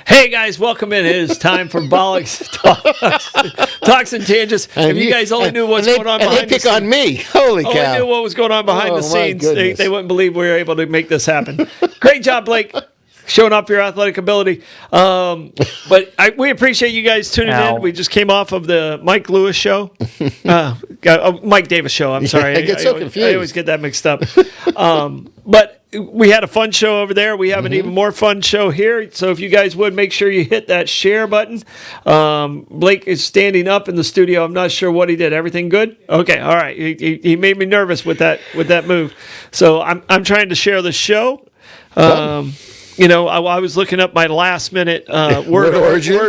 Hey guys, welcome in. It is time for Bollox Talks and Tangents. If you guys only knew what's going on behind the scenes. They pick on me. Holy cow. Only knew what was going on behind the scenes. They wouldn't believe we were able to make this happen. Great job, Blake, showing off your athletic ability. But we appreciate you guys tuning in. We just came off of the Mike Lewis show. Mike Davis show, I'm sorry. I get so confused. I always get that mixed up. But we had a fun show over there. We have an even more fun show here. So if you guys would, make sure you hit that share button. Blake is standing up in the studio. I'm not sure what he did. Everything good? Okay, all right. He made me nervous with that move. So I'm trying to share the show. You know, I was looking up my last minute word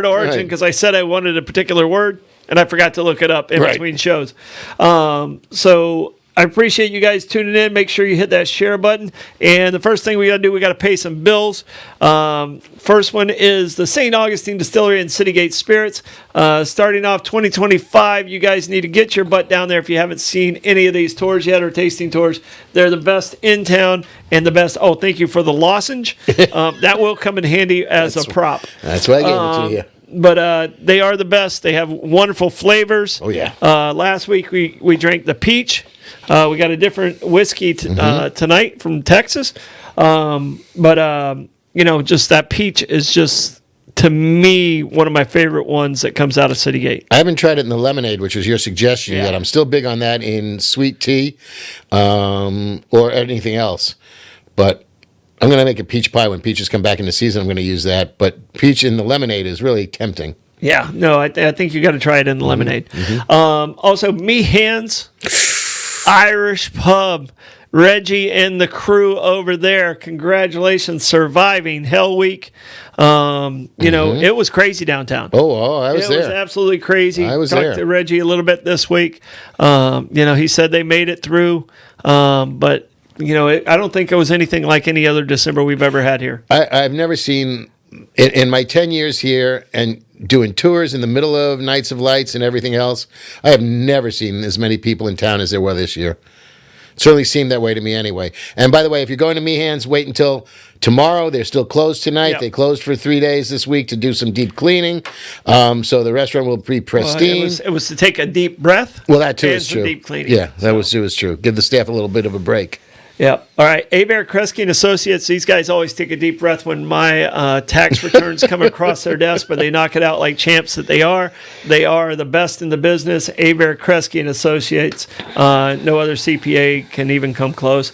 origin because I said I wanted a particular word and I forgot to look it up in between shows. So I appreciate you guys tuning in. Make sure you hit that share button. And the first thing we got to do, we got to pay some bills. First one is the St. Augustine Distillery and Citygate Spirits. Starting off 2025, you guys need to get your butt down there if you haven't seen any of these tours yet or tasting tours. They're the best in town and the best. Oh, thank you for the lozenge. That will come in handy as a prop. That's why I gave it to you. But they are the best. They have wonderful flavors. Oh, yeah. Last week we drank the peach. We got a different whiskey tonight from Texas. But you know, just that peach is just, to me, one of my favorite ones that comes out of Citygate. I haven't tried it in the lemonade, which was your suggestion yet. I'm still big on that in sweet tea or anything else. But I'm going to make a peach pie when peaches come back in the season. I'm going to use that. But peach in the lemonade is really tempting. Yeah, no, I think you got to try it in the lemonade. Also, Meehan's Irish Pub. Reggie and the crew over there, congratulations, surviving Hell Week. You know, it was crazy downtown. Oh, I was there. It was absolutely crazy. I was Talked there. to Reggie a little bit this week. You know, he said they made it through, but you know, I don't think it was anything like any other December we've ever had here. I've never seen, in my 10 years here and doing tours in the middle of Nights of Lights and everything else, I have never seen as many people in town as there were this year. It certainly seemed that way to me anyway. And by the way, if you're going to Meehan's, wait until tomorrow. They're still closed tonight. Yep. They closed for 3 days this week to do some deep cleaning. So the restaurant will be pristine. It was to take a deep breath. Well, that too is true. Deep cleaning. Yeah, that was true. Give the staff a little bit of a break. Yeah. All right. Abear Kresge and Associates. These guys always take a deep breath when my tax returns come across their desk, but they knock it out like champs that they are. They are the best in the business. Abear Kresge and Associates. No other CPA can even come close.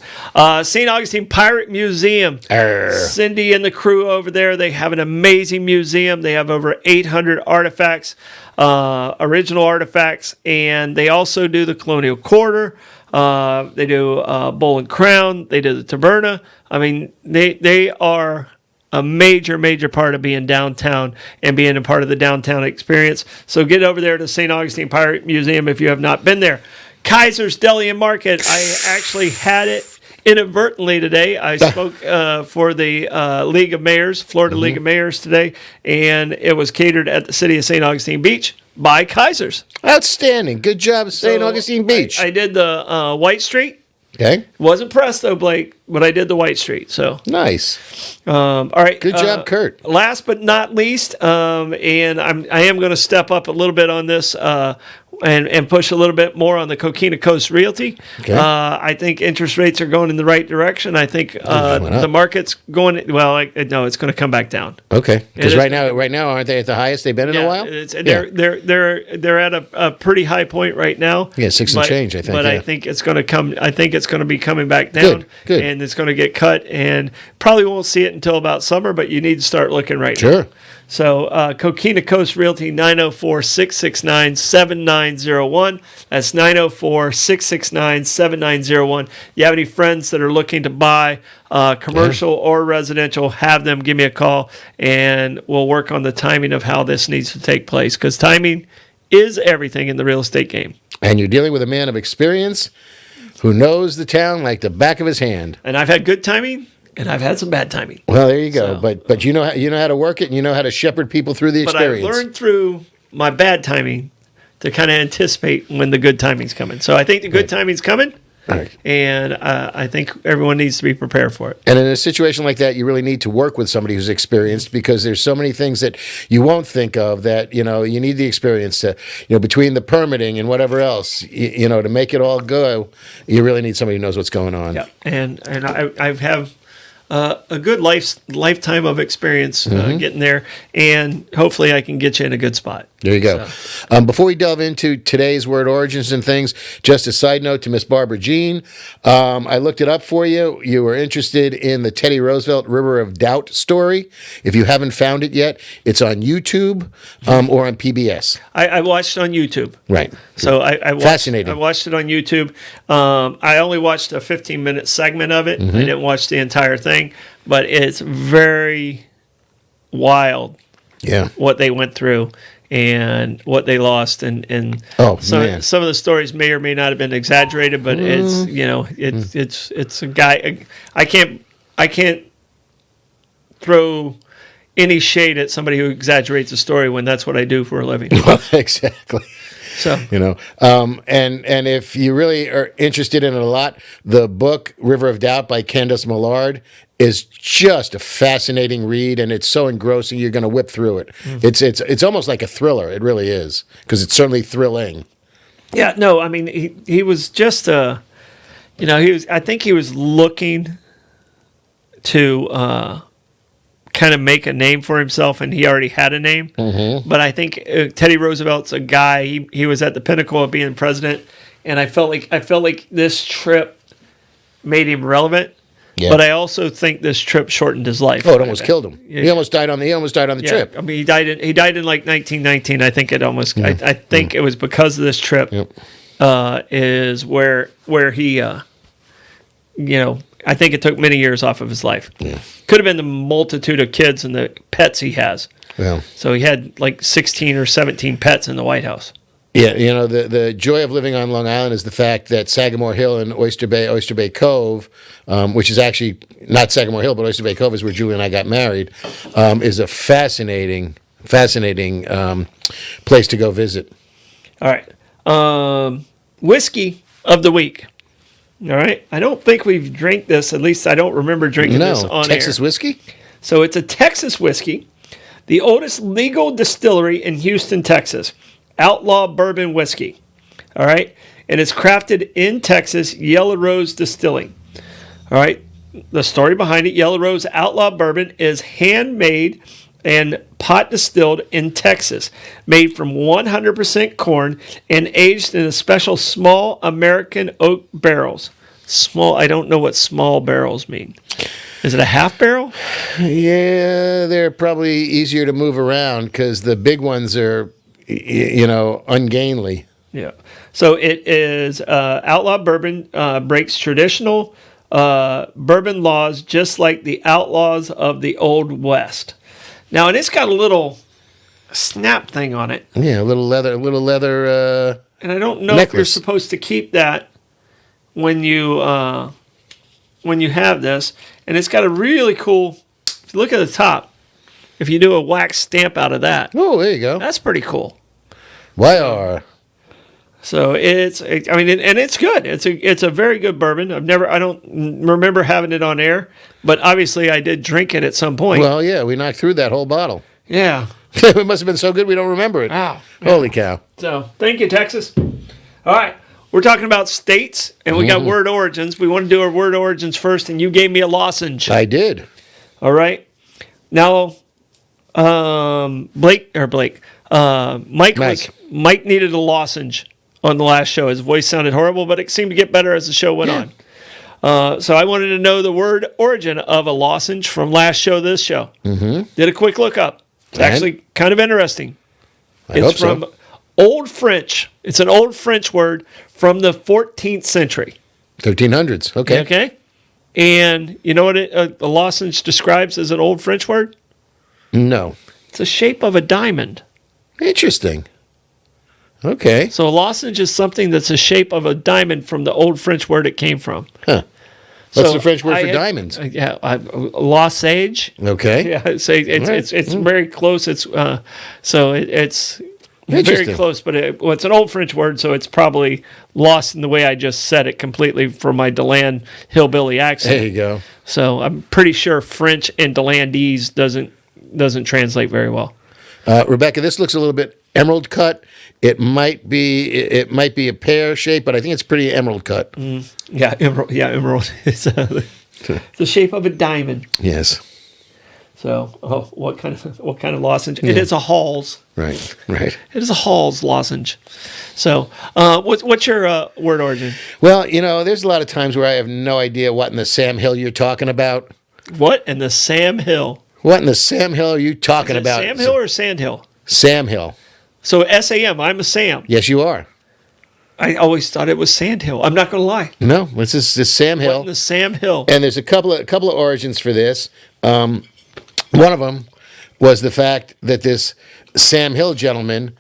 St. Augustine Pirate Museum. Cindy and the crew over there, they have an amazing museum. They have over 800 artifacts, original artifacts, and they also do the Colonial Quarter. They do Bowl and Crown. They do the Taberna. I mean, they are a major part of being downtown and being a part of the downtown experience. So get over there to St. Augustine Pirate Museum if you have not been there. Kaiser's Deli and Market. I actually had it inadvertently today. I spoke for the League of Mayors, Florida League of Mayors today, and it was catered at the city of St. Augustine Beach by Kaiser's. Outstanding. Good job, St. Augustine Beach. I did the White Street. Okay. Wasn't Presto, Blake, but I did the White Street. So nice. All right. Good job, Kurt. Last but not least, and I am going to step up a little bit on this and push a little bit more on the Coquina Coast Realty. Okay. I think interest rates are going in the right direction. I think the market's going. Well, no, it's going to come back down. Okay. Because right now, aren't they at the highest they've been in a while? They're at a pretty high point right now. Yeah, 6 and change, I think. But I think it's going to come. I think it's going to be coming back down. Good. And it's going to get cut, and probably won't see it until about summer. But you need to start looking right now. Sure. So Coquina Coast Realty, 904-669-7901. That's 904-669-7901. You have any friends that are looking to buy commercial or residential, have them give me a call, and we'll work on the timing of how this needs to take place, because timing is everything in the real estate game. And you're dealing with a man of experience who knows the town like the back of his hand. And I've had good timing, and I've had some bad timing. Well, there you go. So, but you know how to work it, and you know how to shepherd people through the experience. But I learned through my bad timing to kind of anticipate when the good timing's coming. So I think the good timing's coming. Right. And I think everyone needs to be prepared for it. And in a situation like that, you really need to work with somebody who's experienced, because there's so many things that you won't think of that, you need the experience to, between the permitting and whatever else, to make it all go, you really need somebody who knows what's going on. Yeah. And I have a good lifetime of experience getting there, and hopefully I can get you in a good spot. There you go. So. Before we delve into today's word origins and things, just a side note to Miss Barbara Jean. I looked it up for you. You were interested in the Teddy Roosevelt River of Doubt story. If you haven't found it yet, it's on YouTube or on PBS. I watched it on YouTube. Right. So I watched, fascinating. I watched it on YouTube. I only watched a 15-minute segment of it. I didn't watch the entire thing, but it's very wild. Yeah. What they went through and what they lost, and some of the stories may or may not have been exaggerated, but it's it's a guy. I can't throw any shade at somebody who exaggerates a story when that's what I do for a living. Well, exactly. So and if you really are interested in it a lot, the book River of Doubt by Candace Millard is just a fascinating read, and it's so engrossing you're going to whip through it. It's almost like a thriller. It really is, because it's certainly thrilling. Yeah, no, I mean he was just I think he was looking to kind of make a name for himself, and he already had a name. But I think Teddy Roosevelt's a guy. He was at the pinnacle of being president, and I felt like this trip made him relevant. Yeah. But I also think this trip shortened his life. Oh, it almost killed him. Yeah. He almost died on the trip. I mean, he died in like 1919. I think it almost. I think it was because of this trip. Yep. Is where he I think it took many years off of his life. Yeah. Could have been the multitude of kids and the pets he has. Yeah. So he had like 16 or 17 pets in the White House. Yeah, the joy of living on Long Island is the fact that Sagamore Hill and Oyster Bay Cove, which is actually not Sagamore Hill, but Oyster Bay Cove is where Julie and I got married, is a fascinating place to go visit. All right. Whiskey of the week. All right. I don't think we've drank this. At least I don't remember drinking this on Texas air. whiskey? So it's a Texas whiskey, the oldest legal distillery in Houston, Texas. Outlaw Bourbon Whiskey. All right. And it's crafted in Texas, Yellow Rose Distilling. All right. The story behind it, Yellow Rose Outlaw Bourbon is handmade and pot distilled in Texas, made from 100% corn and aged in a special small American oak barrels. Small, I don't know what small barrels mean. Is it a half barrel? Yeah, they're probably easier to move around because the big ones are, ungainly. Yeah. So it is Outlaw Bourbon breaks traditional bourbon laws just like the outlaws of the Old West. Now, and it's got a little snap thing on it. Yeah, a little leather. And I don't know if you're supposed to keep that when you have this. And it's got a really cool. If you look at the top, if you do a wax stamp out of that. Oh, there you go. That's pretty cool. YR. So it's good. It's a very good bourbon. I don't remember having it on air, but obviously I did drink it at some point. Well, yeah, we knocked through that whole bottle. Yeah. It must have been so good we don't remember it. Wow. Holy cow. So thank you, Texas. All right. We're talking about states, and we got word origins. We want to do our word origins first, and you gave me a lozenge. I did. All right. Now, Mike needed a lozenge on the last show. His voice sounded horrible, but it seemed to get better as the show went on. So I wanted to know the word origin of a lozenge from last show to this show. Did a quick look up. It's actually kind of interesting. I hope It's from Old French. It's an Old French word from the 14th century. 1300s. Okay. Okay? And you know what a lozenge describes as an Old French word? No. It's the shape of a diamond. Interesting. Okay. So a lozenge is something that's the shape of a diamond from the Old French word it came from. Huh. What's the French word for diamonds? Lozenge. Okay. Yeah, it's very close. It's it's very close, but it's an Old French word, so it's probably lost in the way I just said it completely for my Deland hillbilly accent. There you go. So I'm pretty sure French and Delandese doesn't translate very well. Rebecca, this looks a little bit emerald cut. It might be a pear shape, but I think it's pretty emerald cut. Yeah, emerald. Yeah, emerald. It's the shape of a diamond. Yes. So, what kind of lozenge? It is a Hall's. Right. It is a Hall's lozenge. So, what's your word origin? Well, there's a lot of times where I have no idea what in the Sam Hill you're talking about. What in the Sam Hill? What in the Sam Hill are you talking about? Sam Hill or Sand Hill? Sam Hill. So SAM. I'm a Sam. Yes, you are. I always thought it was Sand Hill. I'm not going to lie. No, this is Sam Hill. What in the Sam Hill? And there's a couple of origins for this. One of them was the fact that this Sam Hill gentleman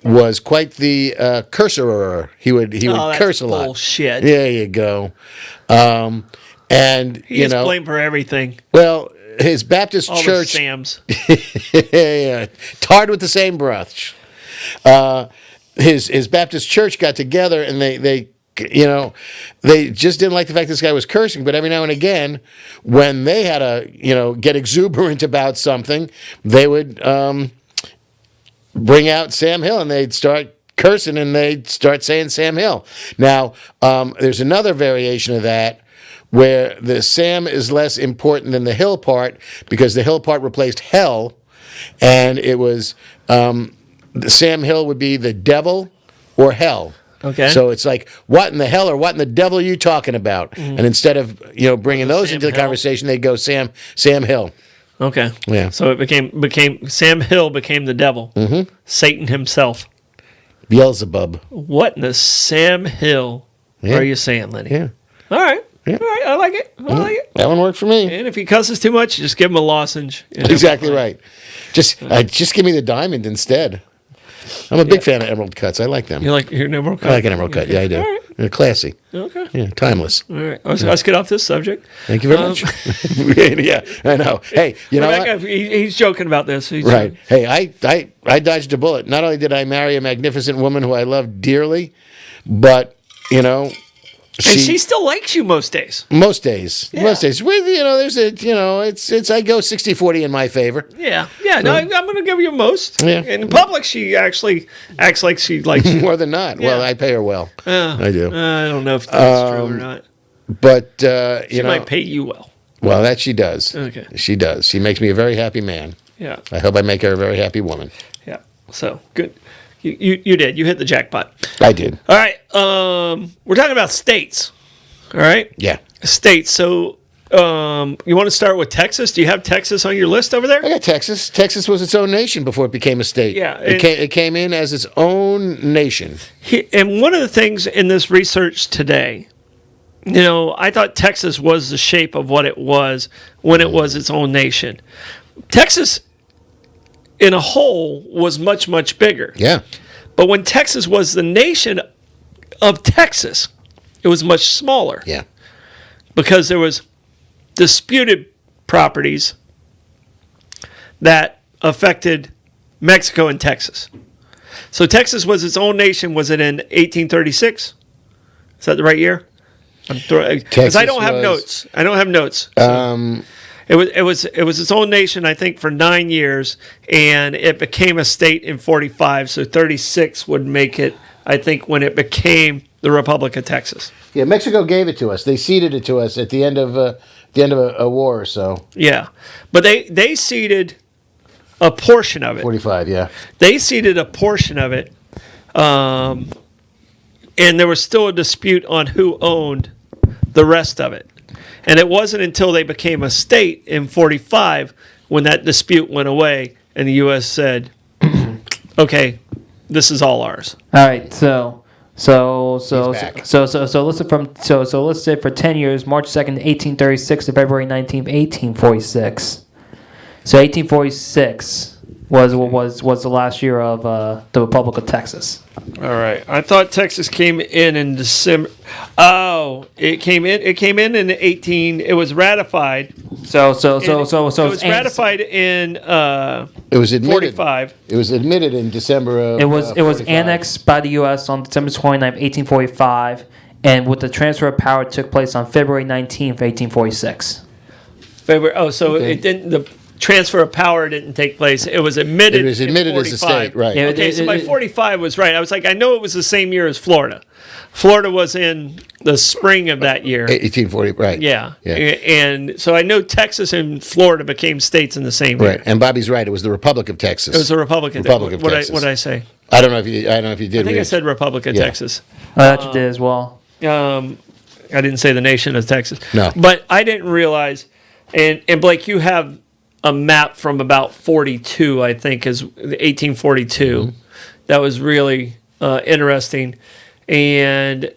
was quite the cursorer. He would curse a lot. Bullshit. There you go. And He gets blamed for everything. Well, his Baptist All church. the Sams. Yeah, tarred with the same brush. His Baptist church got together and they just didn't like the fact this guy was cursing. But every now and again, when they had to get exuberant about something, they would bring out Sam Hill and they'd start cursing and they'd start saying Sam Hill. Now, there's another variation of that where the Sam is less important than the Hill part because the Hill part replaced hell, and it was Sam Hill would be the devil or hell. Okay. So it's like, what in the hell or what in the devil are you talking about? Mm-hmm. And instead of bringing those into the conversation, they go Sam Hill. Okay. Yeah. So it became Sam Hill became the devil. Mm-hmm. Satan himself. Beelzebub. What in the Sam Hill are you saying, Lenny? Yeah. All right. Yeah. All right. I like it. I like it. That one worked for me. And if he cusses too much, just give him a lozenge. Exactly right. Just give me the diamond instead. I'm a big fan of emerald cuts. I like them. You like your emerald cut? I like an emerald cut. Yeah, I do. All right. They're classy. Okay. Yeah, timeless. All right. Let's get off this subject. Thank you very much. Yeah, I know. Hey, you know Rebecca, what? He's joking about this. Right. Hey, I dodged a bullet. Not only did I marry a magnificent woman who I love dearly, but, she still likes you most days. Most days. Yeah. Most days. Well, there's it's I go 60-40 in my favor. Yeah. Yeah. No, I'm going to give you most. Yeah. In public, she actually acts like she likes you. More than not. Yeah. Well, I pay her well. I do. I don't know if that's true or not. But, she might pay you well. Well, that she does. Okay. She does. She makes me a very happy man. Yeah. I hope I make her a very happy woman. Yeah. So, good. You did. You hit the jackpot. I did. All right. We're talking about states. All right? Yeah. States. So, you want to start with Texas? Do you have Texas on your list over there? I got Texas. Texas was its own nation before it became a state. Yeah. It came in as its own nation. And one of the things in this research today, I thought Texas was the shape of what it was when it was its own nation. Texas, in a whole, was much, much bigger. Yeah. But when Texas was the nation of Texas, it was much smaller. Yeah. Because there was disputed properties that affected Mexico and Texas. So Texas was its own nation. Was it in 1836? Is that the right year? Because I don't have notes. I don't have notes. So it was its own nation, I think, for 9 years, and it became a state in 45. So 36 would make it, I think, when it became the Republic of Texas. Yeah, Mexico gave it to us. They ceded it to us at the end of a war or so. Yeah, but they ceded a portion of it. 45, yeah. They ceded a portion of it, and there was still a dispute on who owned the rest of it. And it wasn't until they became a state in 45 when that dispute went away, and the U.S. said, "Okay, this is all ours." All right, so back. let's say for 10 years, March 2nd, 1836 to February 19th, 1846. So 1846 was the last year of the Republic of Texas. All right. I thought Texas came in December. Oh, it came in. It came in 18. It was ratified. So It was ratified in It was admitted. 45. It was admitted in December of. It was 45. annexed by the U.S. on December 29th, 1845, and with the transfer of power took place on February 19th, 1846. February. Oh, so Okay. it didn't. The transfer of power didn't take place. It was admitted. It was admitted in as a 45. state, right? Yeah, Okay, so by 45 was right. I was like, I know it was the same year as Florida. Florida was in the spring of that year. 1840, right? Yeah. Yeah. And so I know Texas and Florida became states in the same year. Right. And Bobby's right. It was the Republic of Texas. It was the Republic of Republic of what Texas. What did I say? I don't know if you did. I think I read- said Republic of Yeah. Texas. That you did as well. I didn't say the nation of Texas. No. But I didn't realize, and Blake, you have a map from about 42, I think, is 1842. Mm-hmm. That was really interesting. And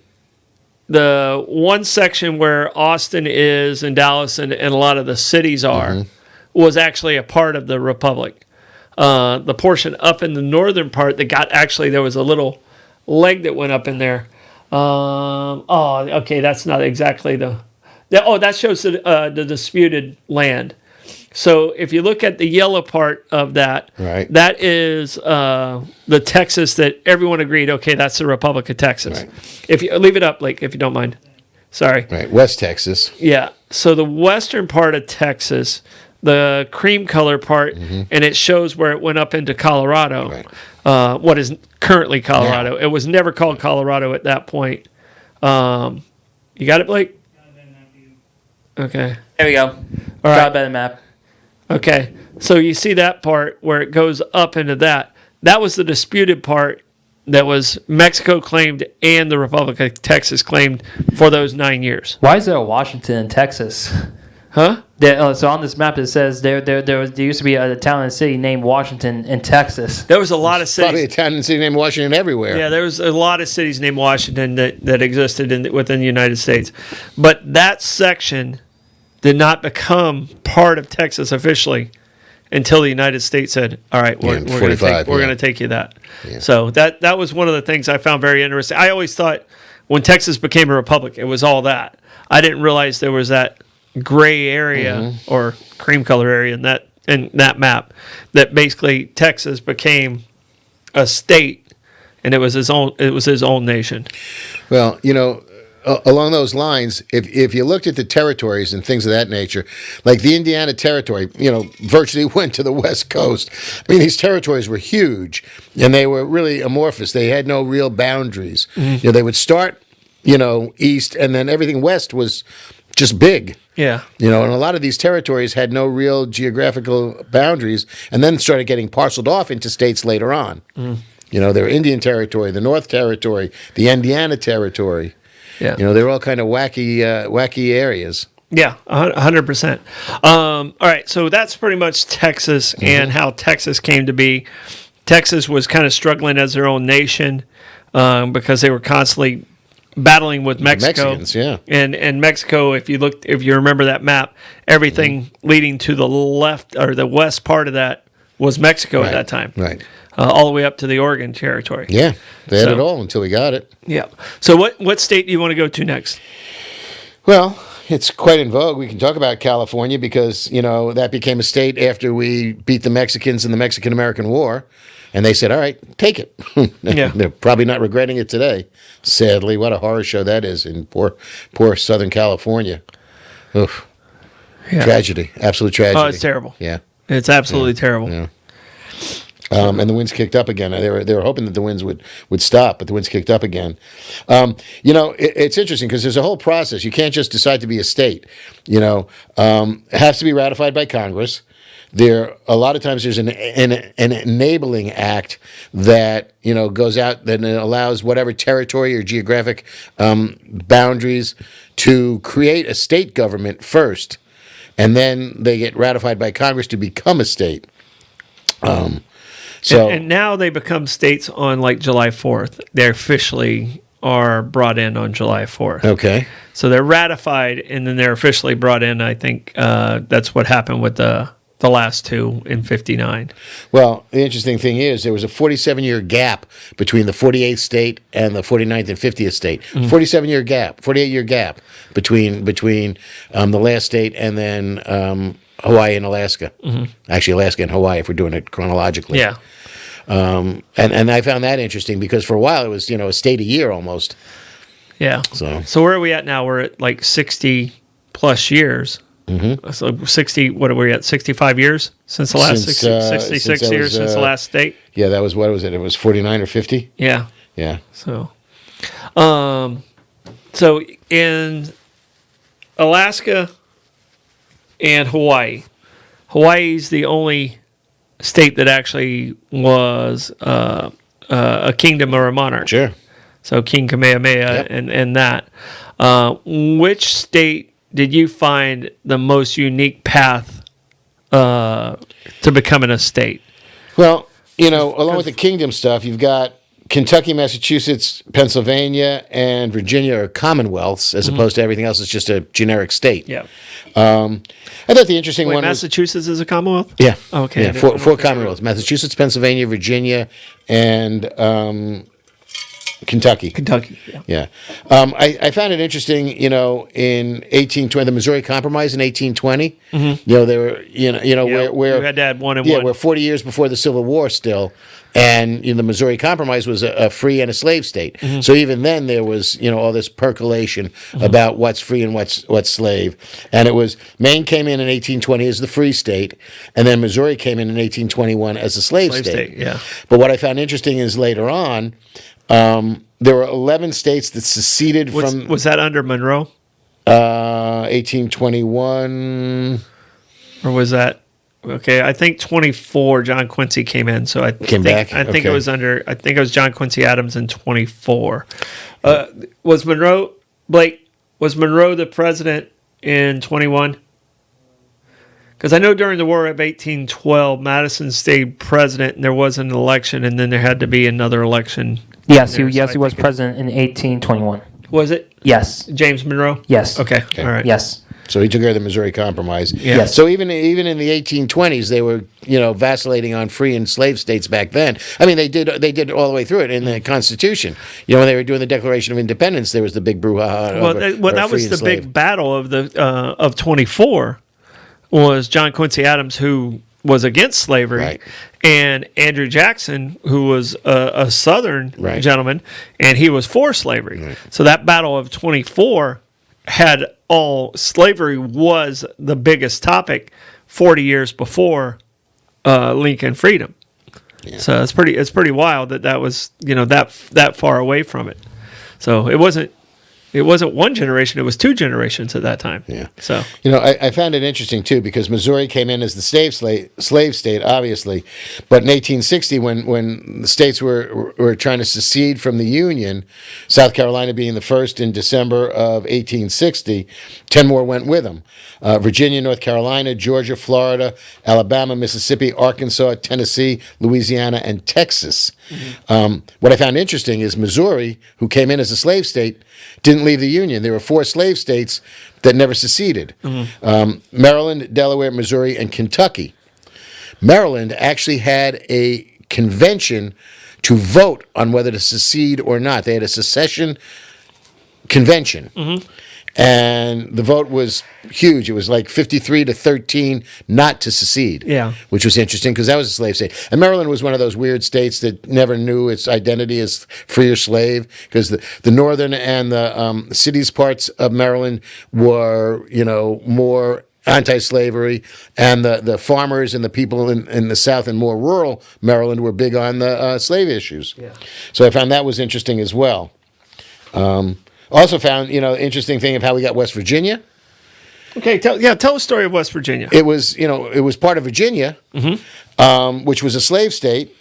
the one section where Austin is and Dallas and a lot of the cities are Mm-hmm. was actually a part of the Republic. The portion up in the northern part that got there was a little leg that went up in there. Okay, that's not exactly that shows the disputed land. So if you look at the yellow part of that, Right. that is the Texas that everyone agreed, okay, that's the Republic of Texas. Right. If you leave it up, Blake, if you don't mind. Sorry. Right. West Texas. Yeah. So the western part of Texas, the cream color part, and it shows where it went up into Colorado, Right. what is currently Colorado. It was never called Colorado at that point. You got it, Blake? Okay. There we go. All right. Got a better map. Okay. So you see that part where it goes up into that. That was the disputed part that was Mexico claimed and the Republic of Texas claimed for those 9 years. Why is there a Washington in Texas? Huh? So on this map it says there used to be a town and city named Washington in Texas. There was a lot of Probably a cities. town and city named Washington everywhere. Yeah, there was a lot of cities named Washington that existed within the United States. But that section did not become part of Texas officially until the United States said, all right, we're going to take you that. Yeah. So that was one of the things I found very interesting. I always thought when Texas became a republic, it was all that. I didn't realize there was that gray area or cream color area in that map that basically Texas became a state and it was his own nation. Well, along those lines, if you looked at the territories and things of that nature, like the Indiana Territory, virtually went to the West Coast. I mean, these territories were huge, and they were really amorphous. They had no real boundaries. They would start, east, and then everything west was just big. Yeah. And a lot of these territories had no real geographical boundaries, and then started getting parceled off into states later on. There were Indian Territory, the North Territory, the Indiana Territory. Yeah. They were all kind of wacky areas. Yeah, 100%. All right, so that's pretty much Texas and how Texas came to be. Texas was kind of struggling as their own nation because they were constantly battling with Mexico. Mexicans, yeah. And Mexico, if you remember that map, everything leading to the left or the west part of that was Mexico at that time. Right. All the way up to the Oregon Territory. Yeah, they had So- it all until we got it. Yeah. So what state do you want to go to next? Well, it's quite in vogue. We can talk about California because, that became a state after we beat the Mexicans in the Mexican-American War. And they said, all right, take it. Yeah. They're probably not regretting it today. Sadly, what a horror show that is in poor Southern California. Oof. Yeah. Tragedy. Absolute tragedy. Oh, it's terrible. Yeah. It's absolutely terrible. Yeah. And the winds kicked up again. They were hoping that the winds would stop, but the winds kicked up again. It's interesting because there's a whole process. You can't just decide to be a state. It has to be ratified by Congress. A lot of times there's an enabling act that goes out that allows whatever territory or geographic boundaries to create a state government first, and then they get ratified by Congress to become a state. So And now they become states on like July 4th. They officially are brought in on July 4th. okay. So they're ratified and then they're officially brought in. I think that's what happened with the last two in 59. Well, the interesting thing is there was a 47-year gap between the 48th state and the 49th and 50th state. 47-year gap, 48-year gap between the last state and then Hawaii and Alaska. Actually, Alaska and Hawaii, if we're doing it chronologically. Yeah. And I found that interesting because for a while it was a state a year almost. Yeah. So where are we at now? We're at like 60 plus years. So 60, what are we at? 65 years since the last 66 years since the last state? Yeah, that was, what was it? It was 49 or 50? Yeah. Yeah. So in Alaska and Hawaii's the only state that actually was a kingdom or a monarch. Sure. So King Kamehameha and that. Which state did you find the most unique path to becoming a state? Well, along with the kingdom stuff, you've got Kentucky, Massachusetts, Pennsylvania, and Virginia are commonwealths, as opposed to everything else is just a generic state. Yeah. I thought the interesting one was... Massachusetts is a commonwealth? Yeah. Okay. Yeah, four commonwealths. Massachusetts, Pennsylvania, Virginia, and Kentucky. Yeah. I found it interesting, in 1820, the Missouri Compromise in 1820. They were, where you had to add one and yeah, one. we're 40 years before the Civil War still, and the Missouri Compromise was a free and a slave state. So even then there was all this percolation about what's free and what's slave, and it was Maine came in 1820 as the free state, and then Missouri came in 1821 as a slave state. Yeah. But what I found interesting is later on. There were 11 states that seceded from... Was that under Monroe? 1821... Or was that... Okay, I think 24, John Quincy came in, so I think it was under... I think it was John Quincy Adams in 24. Was Monroe the president in 21? Because I know during the War of 1812, Madison stayed president, and there was an election, and then there had to be another election. Yes, he was president in 1821. Was it? Yes. James Monroe? Yes. Okay. All right. Yes. So he took care of the Missouri Compromise. Yeah. Yes. So even in the 1820s, they were vacillating on free and slave states back then. I mean, they did all the way through it in the Constitution. When they were doing the Declaration of Independence, there was the big brouhaha. That was the big battle of of 24. Was John Quincy Adams, who was against slavery, Right. and Andrew Jackson, who was a Southern Right. gentleman, and he was for slavery. Right. So that battle of 24 had slavery was the biggest topic 40 years before Lincoln freedom. Yeah. So it's pretty wild that was that far away from it. So it wasn't one generation; it was two generations at that time. Yeah. So I found it interesting too because Missouri came in as the slave state, obviously, but in 1860, when the states were trying to secede from the Union, South Carolina being the first in December of 1860, 10 more went with them: Virginia, North Carolina, Georgia, Florida, Alabama, Mississippi, Arkansas, Tennessee, Louisiana, and Texas. What I found interesting is Missouri, who came in as a slave state, didn't leave the Union. There were 4 slave states that never seceded. Maryland, Delaware, Missouri, and Kentucky. Maryland actually had a convention to vote on whether to secede or not. They had a secession convention. And the vote was huge. It was like 53-13 not to secede. Yeah. Which was interesting because that was a slave state. And Maryland was one of those weird states that never knew its identity as free or slave because the northern and the cities parts of Maryland were, more anti-slavery, and the farmers and the people in the South and more rural Maryland were big on the slave issues. Yeah. So I found that was interesting as well. Also found, interesting thing of how we got West Virginia. Okay, tell a story of West Virginia. It was, it was part of Virginia, which was a slave state.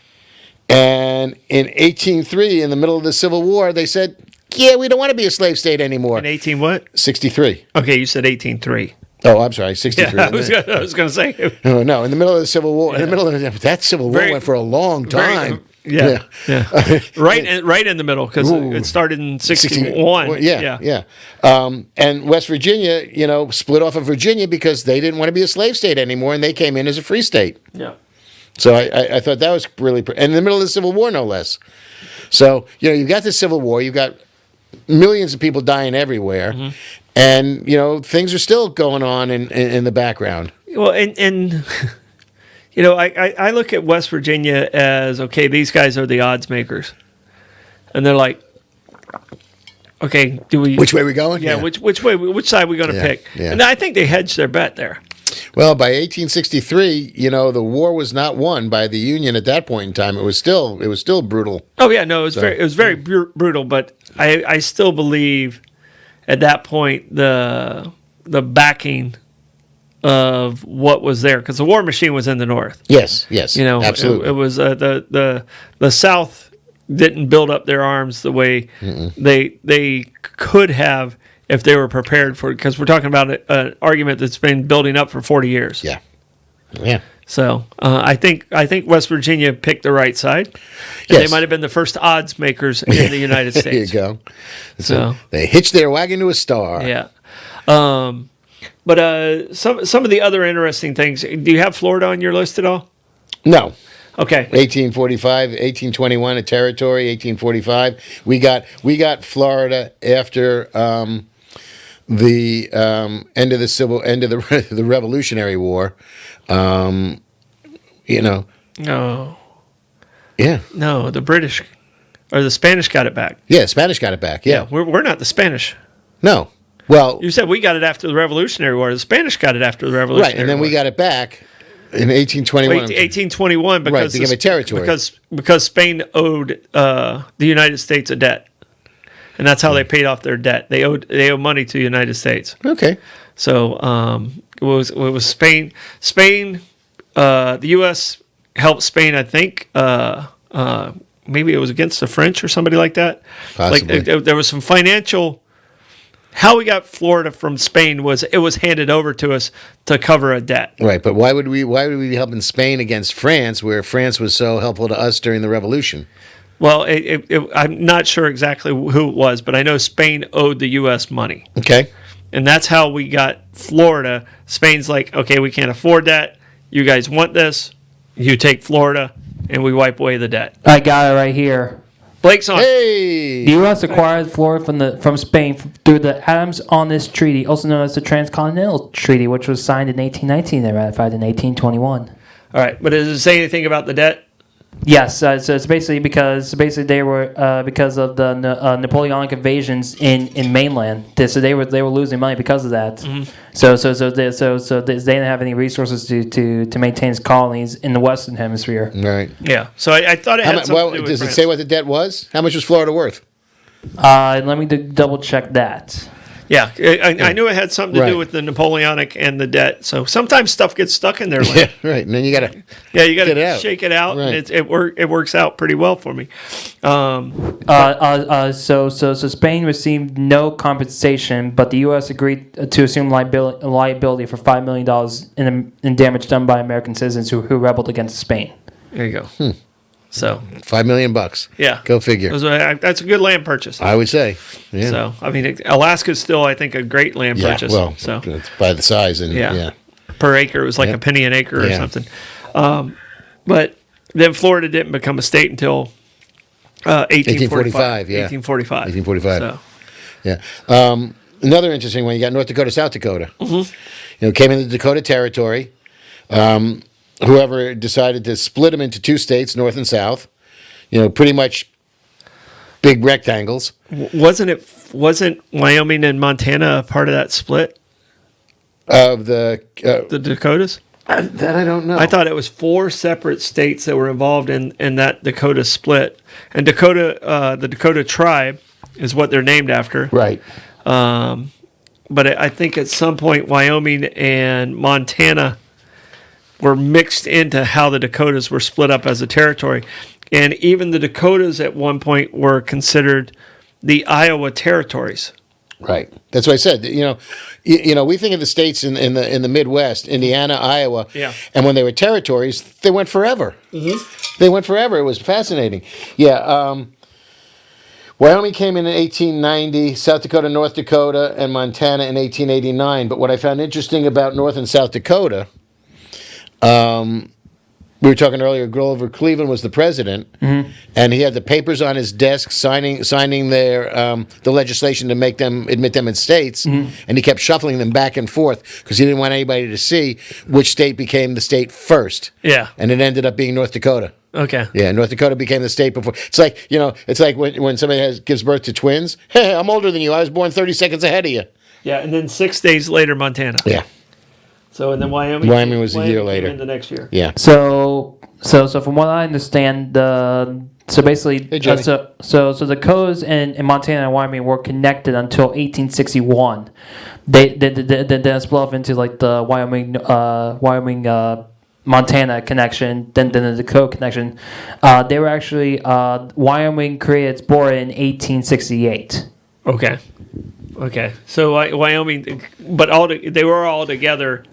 And in 1803, in the middle of the Civil War, they said, yeah, we don't want to be a slave state anymore. In 18 what? 63. Okay, you said 1803. Oh, I'm sorry, 63. Yeah, I was going to say. Oh, no, in the middle of the Civil War. In the middle of that Civil War went for a long time. Yeah. right in the middle, because it started in 61. Yeah. And West Virginia, split off of Virginia because they didn't want to be a slave state anymore, and they came in as a free state. Yeah. So I thought that was really, and in the middle of the Civil War, no less. So, you've got the Civil War, you've got millions of people dying everywhere, and, things are still going on in the background. Well, and I look at West Virginia as, okay, these guys are the odds makers. And they're like, okay, which way are we going? Yeah, which side are we going to pick? Yeah. And I think they hedged their bet there. Well, by 1863, the war was not won by the Union at that point in time. It was still brutal. Oh yeah, no, it was very brutal, but I still believe at that point the backing of what was there, because the war machine was in the North. Yes, absolutely. It was the South didn't build up their arms the way they could have if they were prepared for it, because we're talking about an argument that's been building up for 40 years. Yeah. So I think West Virginia picked the right side. And yes. They might have been the first odds makers in the United States. There you go. So they hitched their wagon to a star. Yeah. But some of the other interesting things. Do you have Florida on your list at all? No. Okay. 1845, 1821, a territory. 1845. We got Florida after the end of the Revolutionary War. No. Yeah. No, the British or the Spanish got it back. Yeah, Spanish got it back. Yeah. We're not the Spanish. No. Well, you said we got it after the Revolutionary War. The Spanish got it after the Revolutionary War. Right, and then we got it back in 1821. 1821 because right, became a territory. Because Spain owed the United States a debt, and that's how they paid off their debt. They owe money to the United States. Okay. So it was Spain. The U.S. helped Spain, I think. Maybe it was against the French or somebody like that. Possibly. Like there was some financial. How we got Florida from Spain was it was handed over to us to cover a debt. Right, but why would we be helping Spain against France, where France was so helpful to us during the Revolution? Well, I'm not sure exactly who it was, but I know Spain owed the U.S. money. Okay. And that's how we got Florida. Spain's like, okay, we can't afford that. You guys want this. You take Florida, and we wipe away the debt. I got it right here. Blake's on. Hey! The U.S. acquired Florida from Spain through the Adams-Onis Treaty, also known as the Transcontinental Treaty, which was signed in 1819 and ratified in 1821. All right, but does it say anything about the debt? Yes, so it's basically because they were because of the Napoleonic invasions in mainland. So they were losing money because of that. Mm-hmm. So they didn't have any resources to maintain colonies in the Western Hemisphere. Right. Yeah. So I thought it had something to do with does France. it say what the debt was? How much was Florida worth? Let me double check that. Yeah, I knew it had something to do with the Napoleonic and the debt. So sometimes stuff gets stuck in there. Yeah, right. And then you got to shake it out, right. And it works out pretty well for me. So Spain received no compensation, but the U.S. agreed to assume liability for $5 million in damage done by American citizens who rebelled against Spain. There you go. So $5 million. Yeah, go figure. That's a good land purchase. I would say. Yeah. So I mean, Alaska's still, I think, a great land purchase. Well, so it's by the size and per acre it was like a penny an acre or something. But then Florida didn't become a state until 1845. 1845. So. Yeah. Another interesting one. You got North Dakota, South Dakota. Mm-hmm. Came into the Dakota Territory. Whoever decided to split them into two states, North and South, pretty much big rectangles. Wasn't Wyoming and Montana a part of that split? Of the Dakotas? That I don't know. I thought it was 4 separate states that were involved in that Dakota split. And the Dakota tribe is what they're named after. Right. But I think at some point Wyoming and Montana were mixed into how the Dakotas were split up as a territory. And even the Dakotas at one point were considered the Iowa territories. Right. That's what I said. We think of the states in the Midwest, Indiana, Iowa, Yeah. and when they were territories, they went forever. They went forever. It was fascinating. Yeah. Wyoming came in 1890, South Dakota, North Dakota, and Montana in 1889. But what I found interesting about North and South Dakota, we were talking earlier, Grover Cleveland was the president, and he had the papers on his desk signing their the legislation to admit them in states, and he kept shuffling them back and forth because he didn't want anybody to see which state became the state first. Yeah. And it ended up being North Dakota. Okay. Yeah, North Dakota became the state before. It's like when somebody gives birth to twins. Hey, I'm older than you. I was born 30 seconds ahead of you. Yeah, and then 6 days later, Montana. Yeah. So, and then Wyoming. Wyoming was a year came later. in the next year. Yeah. So from what I understand, so basically, Hey, Jenny. so the codes in Montana and Wyoming were connected until 1861. They then split off into like the Wyoming Montana connection, then the Dakota connection. They were actually Wyoming created its border in 1868. Okay. So Wyoming, but they were all together.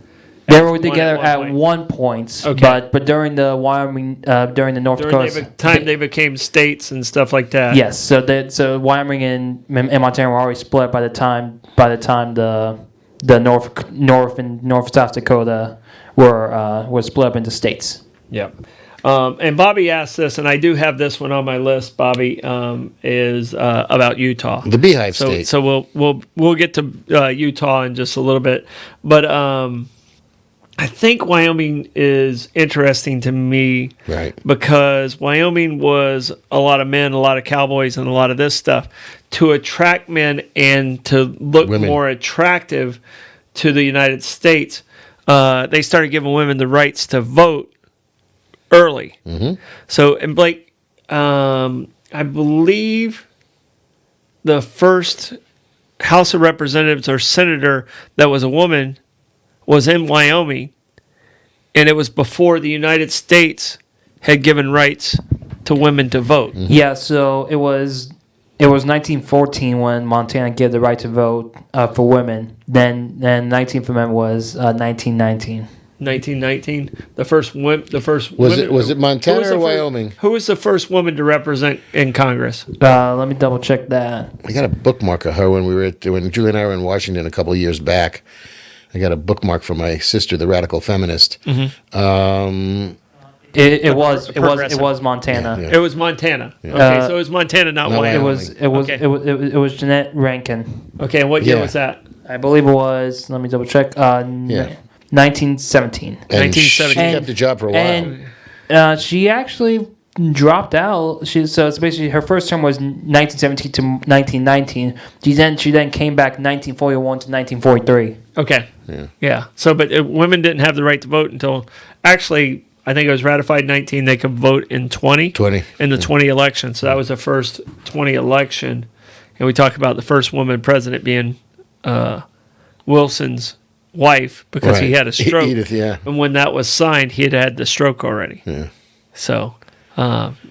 They were together at one point, Okay. but during the Wyoming, during the North During Dakota the time they became states and stuff like that. yes, so Wyoming and Montana were already split by the time the North and North South Dakota were split up into states. Yep. And Bobby asked this, and I do have this one on my list. Bobby is about Utah, The Beehive State. So we'll get to Utah in just a little bit, but I think Wyoming is interesting to me, Right. because Wyoming was a lot of men, a lot of cowboys, and a lot of this stuff to attract men and to look Women. more attractive to the United States. They started giving women the rights to vote early. So, and Blake, I believe the first House of Representatives or senator that was a woman was in Wyoming, and it was before the United States had given rights to women to vote. Yeah, so it was 1914 when Montana gave the right to vote for women. Then 19th Amendment was 1919. 1919, the first woman. Was it Montana or Wyoming? Who was the first woman to represent in Congress? Let me double check that. I got a bookmark of her when Julie and I were in Washington a couple of years back. I got a bookmark from my sister, the radical feminist. It was Montana. Yeah. It was Montana. Okay, so it was Montana, not No, Wyoming. Wyoming. Okay. It was Jeanette Rankin. Okay, and what year Yeah. was that? I believe it was. Let me double check. 1917. And she 1917. kept the job for a while. And she actually dropped out. So it's basically her first term was 1917 to 1919. She then came back 1941 to 1943. Okay. Yeah. So, but women didn't have the right to vote until actually, I think it was ratified in 19. They could vote in 20. 20. In the 20 election. So that was the first 20 election. And we talk about the first woman president being Wilson's wife because he Right. had a stroke. Edith, yeah. And when that was signed, he had had the stroke already. Yeah. So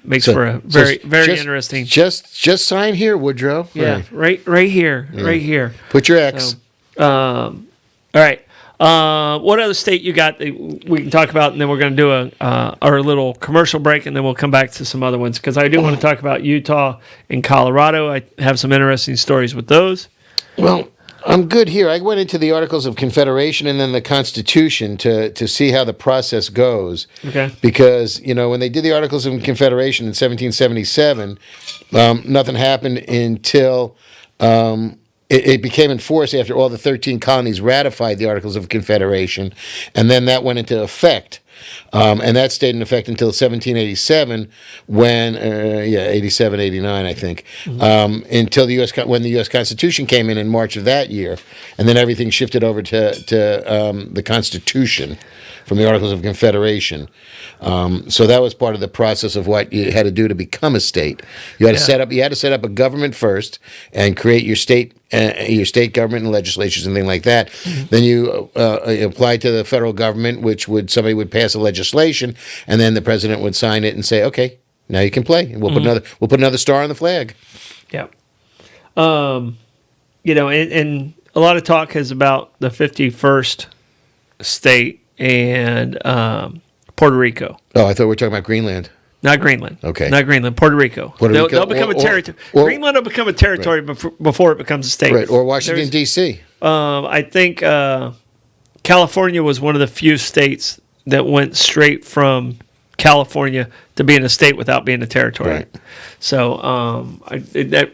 makes for a very just- interesting. Just sign here, Woodrow. Yeah, right here, right here. Put your X. So, all right. What other state you got that we can talk about, and then we're going to do our little commercial break, and then we'll come back to some other ones because I do want to talk about Utah and Colorado. I have some interesting stories with those. Well, I'm good here. I went into the Articles of Confederation and then the Constitution to see how the process goes. Okay. Because, when they did the Articles of Confederation in 1777, nothing happened until it became enforced after all the 13 colonies ratified the Articles of Confederation, and then that went into effect. And that stayed in effect until 1787, when 87, 89, I think, until when the U.S. Constitution came in March of that year, and then everything shifted over to the Constitution from the Articles of Confederation. So that was part of the process of what you had to do to become a state. You had to set up a government first and create your state government and legislatures and things like that. Then you apply to the federal government, somebody would pass a legislation, and then the president would sign it and say, "Okay, now you can play." And we'll put another star on the flag. Yeah. and a lot of talk is about the 51st state and Puerto Rico. Oh, I thought we were talking about Greenland. Not Greenland. Okay. Not Greenland. Puerto Rico. They'll become a territory. Greenland will become a territory before it becomes a state. Right. Or Washington, D.C. I think California was one of the few states that went straight from California to being a state without being a territory. Right. So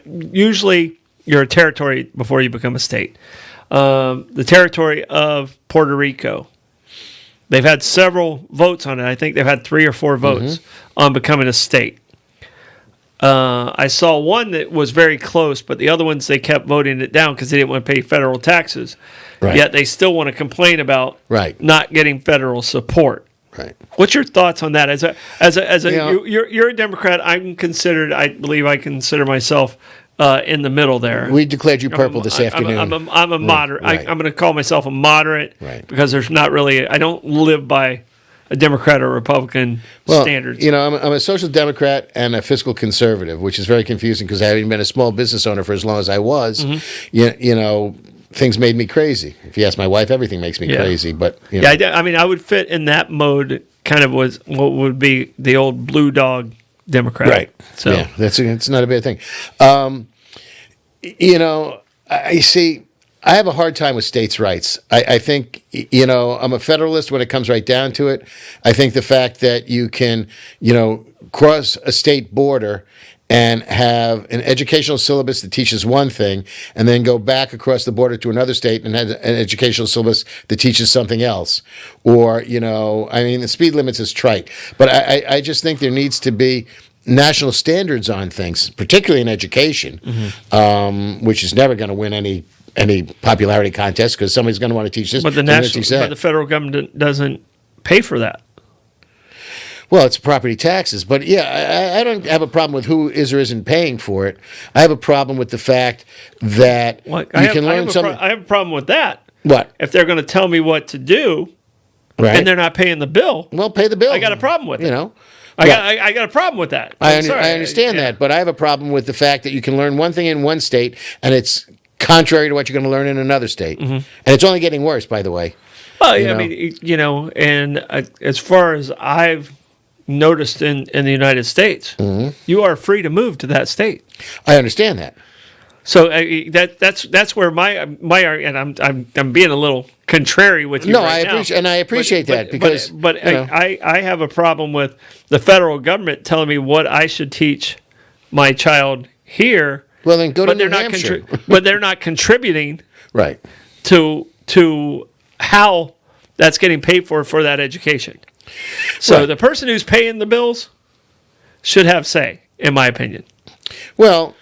usually you're a territory before you become a state. The territory of Puerto Rico. They've had several votes on it. I think they've had 3 or 4 votes on becoming a state. I saw one that was very close, but the other ones they kept voting it down because they didn't want to pay federal taxes. Right. Yet they still want to complain about not getting federal support. Right. What's your thoughts on that? You're a Democrat. I believe I consider myself in the middle there. We declared you purple this afternoon. I'm a moderate. Right. I'm going to call myself a moderate because there's not really. I don't live by a Democrat or Republican standards. I'm a social democrat and a fiscal conservative, which is very confusing because having been a small business owner for as long as I was, things made me crazy. If you ask my wife, everything makes me crazy. But I would fit in that mode. Kind of was what would be the old blue dog Democrat. Right. So it's not a bad thing. I see. I have a hard time with states' rights. I think, I'm a federalist when it comes right down to it. I think the fact that you can, cross a state border and have an educational syllabus that teaches one thing and then go back across the border to another state and have an educational syllabus that teaches something else. Or, the speed limits is trite. But I just think there needs to be national standards on things, particularly in education, which is never going to win any popularity contest because somebody's going to want to teach this. But the federal government doesn't pay for that. Well, it's property taxes, but I don't have a problem with who is or isn't paying for it. I have a problem with the fact that I have a problem with that. What? If they're going to tell me what to do, and they're not paying the bill, well, pay the bill. I got a problem with it. I got a problem with that. I understand that, but I have a problem with the fact that you can learn one thing in one state and it's contrary to what you're going to learn in another state, and it's only getting worse, by the way. Well, and as far as I've noticed in the United States, you are free to move to that state. I understand that. So that's where my and I'm being a little contrary with you. No, right I appreciate that because I have a problem with the federal government telling me what I should teach my child here. Well, then go to New Hampshire. But they're not contributing right to how that's getting paid for that education. So the person who's paying the bills should have say, in my opinion. Well,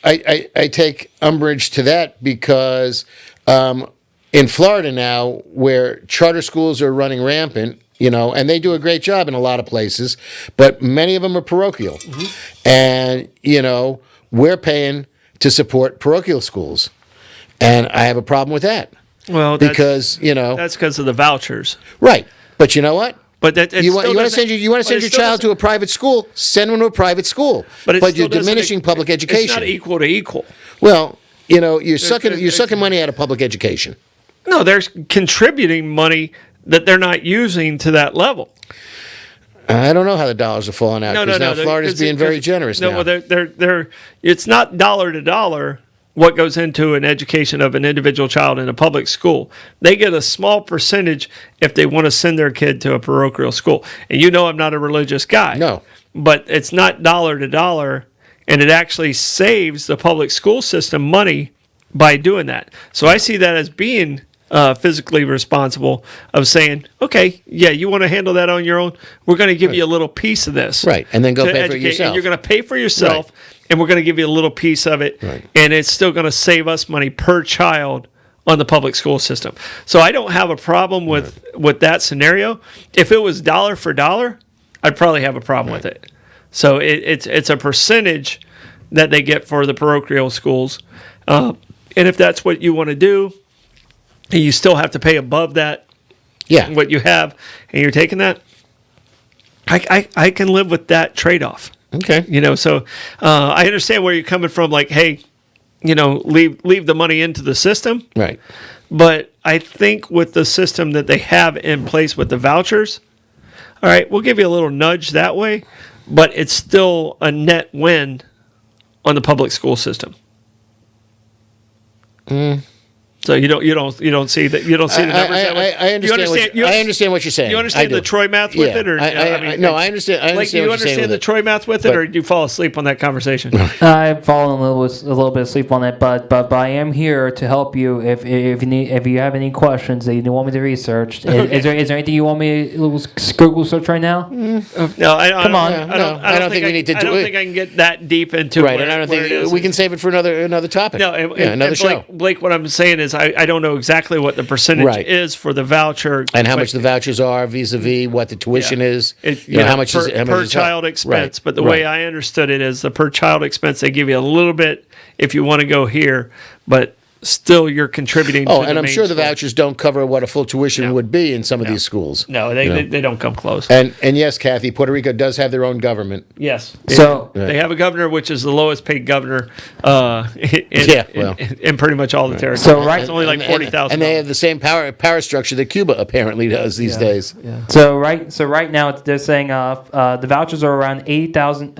I take umbrage to that because in Florida now, where charter schools are running rampant, and they do a great job in a lot of places, but many of them are parochial. And, we're paying to support parochial schools. And I have a problem with that. Well, that's because of the vouchers. Right. But you know what? But you want to send your child to a private school? Send them to a private school. But you're diminishing public education. It's not equal to equal. Well, you're sucking money out of public education. No, they're contributing money that they're not using to that level. I don't know how the dollars are falling out because now Florida's being very generous now. No, they're it's not dollar to dollar what goes into an education of an individual child in a public school. They get a small percentage if they want to send their kid to a parochial school. And I'm not a religious guy. No. But it's not dollar to dollar, and it actually saves the public school system money by doing that. So I see that as being physically responsible of saying, okay, you want to handle that on your own? We're going to give you a little piece of this. Right, and then go pay for it yourself. And you're going to pay for yourself, and we're going to give you a little piece of it, and it's still going to save us money per child on the public school system. So I don't have a problem with that scenario. If it was dollar for dollar, I'd probably have a problem with it. So it's a percentage that they get for the parochial schools. And if that's what you want to do, and you still have to pay above that, what you have, and you're taking that, I can live with that trade-off. Okay. So I understand where you're coming from. Like, hey, leave the money into the system. Right. But I think with the system that they have in place with the vouchers, all right, we'll give you a little nudge that way, but it's still a net win on the public school system. So you don't see that, you don't see the numbers that way. I understand what you're saying. You understand the Troy math with it, or I understand. Like, you understand the Troy math with it, or did you fall asleep on that conversation? I've fallen a little bit asleep on it, but I am here to help you if you have any questions that you want me to research. Is there anything you want me to Google search right now? No, Come on. I don't think we need to. I don't think I can get that deep into right, it. And I don't think we can save it for another topic. No, another show. Blake, what I'm saying is I don't know exactly what the percentage is for the voucher. And how much the vouchers are vis-a-vis what the tuition is. How much per child expense. Right. But the way I understood it is the per child expense, they give you a little bit if you want to go here, but still you're contributing to and I'm sure the vouchers don't cover what a full tuition would be in some of these schools. No, they don't come close. And yes, Kathy, Puerto Rico does have their own government. Yes. So they have a governor, which is the lowest paid governor in pretty much all the territory. So it's only like $40,000. And they have the same power structure that Cuba apparently does these days. Yeah. So right now they're saying the vouchers are around 8,000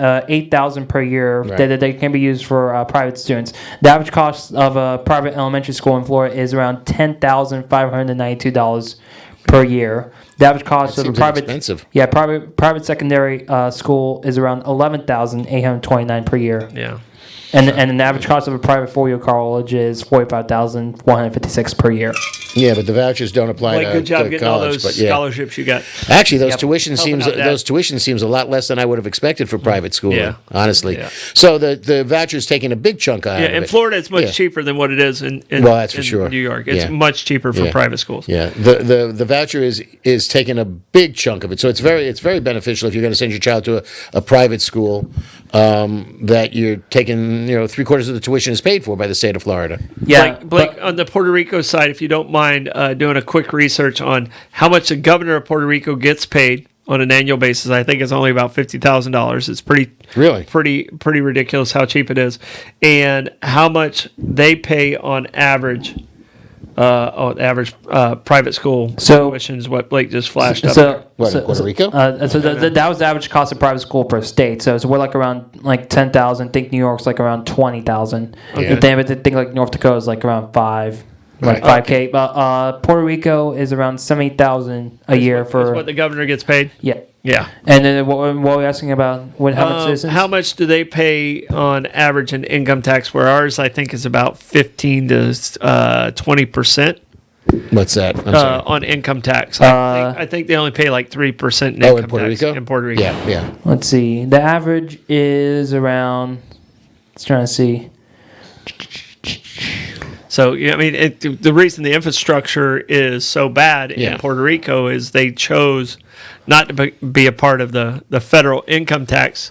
per year that they can be used for private students. The average cost of a private elementary school in Florida is around $10,592 per year. The average cost of a private private secondary school is around $11,829 per year. Yeah. And the average cost of a private four-year college is $45,156 per year. Yeah, but the vouchers don't apply good job getting college, all those scholarships you got. Actually, those tuition seems a lot less than I would have expected for private schooling. Honestly. Yeah. So the voucher's taking a big chunk out of it. In Florida, it's much cheaper than what it is in that's for sure. New York. It's much cheaper for private schools. Yeah, the voucher is taking a big chunk of it. So it's very beneficial if you're going to send your child to a private school that you're taking. 3/4 of the tuition is paid for by the state of Florida. Yeah, Blake, on the Puerto Rico side, if you don't mind doing a quick research on how much the governor of Puerto Rico gets paid on an annual basis, I think it's only about $50,000. It's pretty ridiculous how cheap it is, and how much they pay on average. Private school tuition is what Blake just flashed up. Puerto Rico? That was the average cost of private school per state. So we're like around like 10,000. I think New York's like around 20,000. I think like North Dakota is like around 5. Like 5K. But Puerto Rico is around 70,000 a year for. That's what the governor gets paid? Yeah. Yeah. And then what were we asking about? How much citizens? How much do they pay on average in income tax? Where ours, I think, is about 15 to 20%. What's that? I'm sorry. On income tax. I think they only pay like 3% in income Puerto tax Rico? in Puerto Rico. Yeah. Let's see. The average is around. Let's try to see. So, I mean, the reason the infrastructure is so bad in Puerto Rico is they chose not to be a part of the federal income tax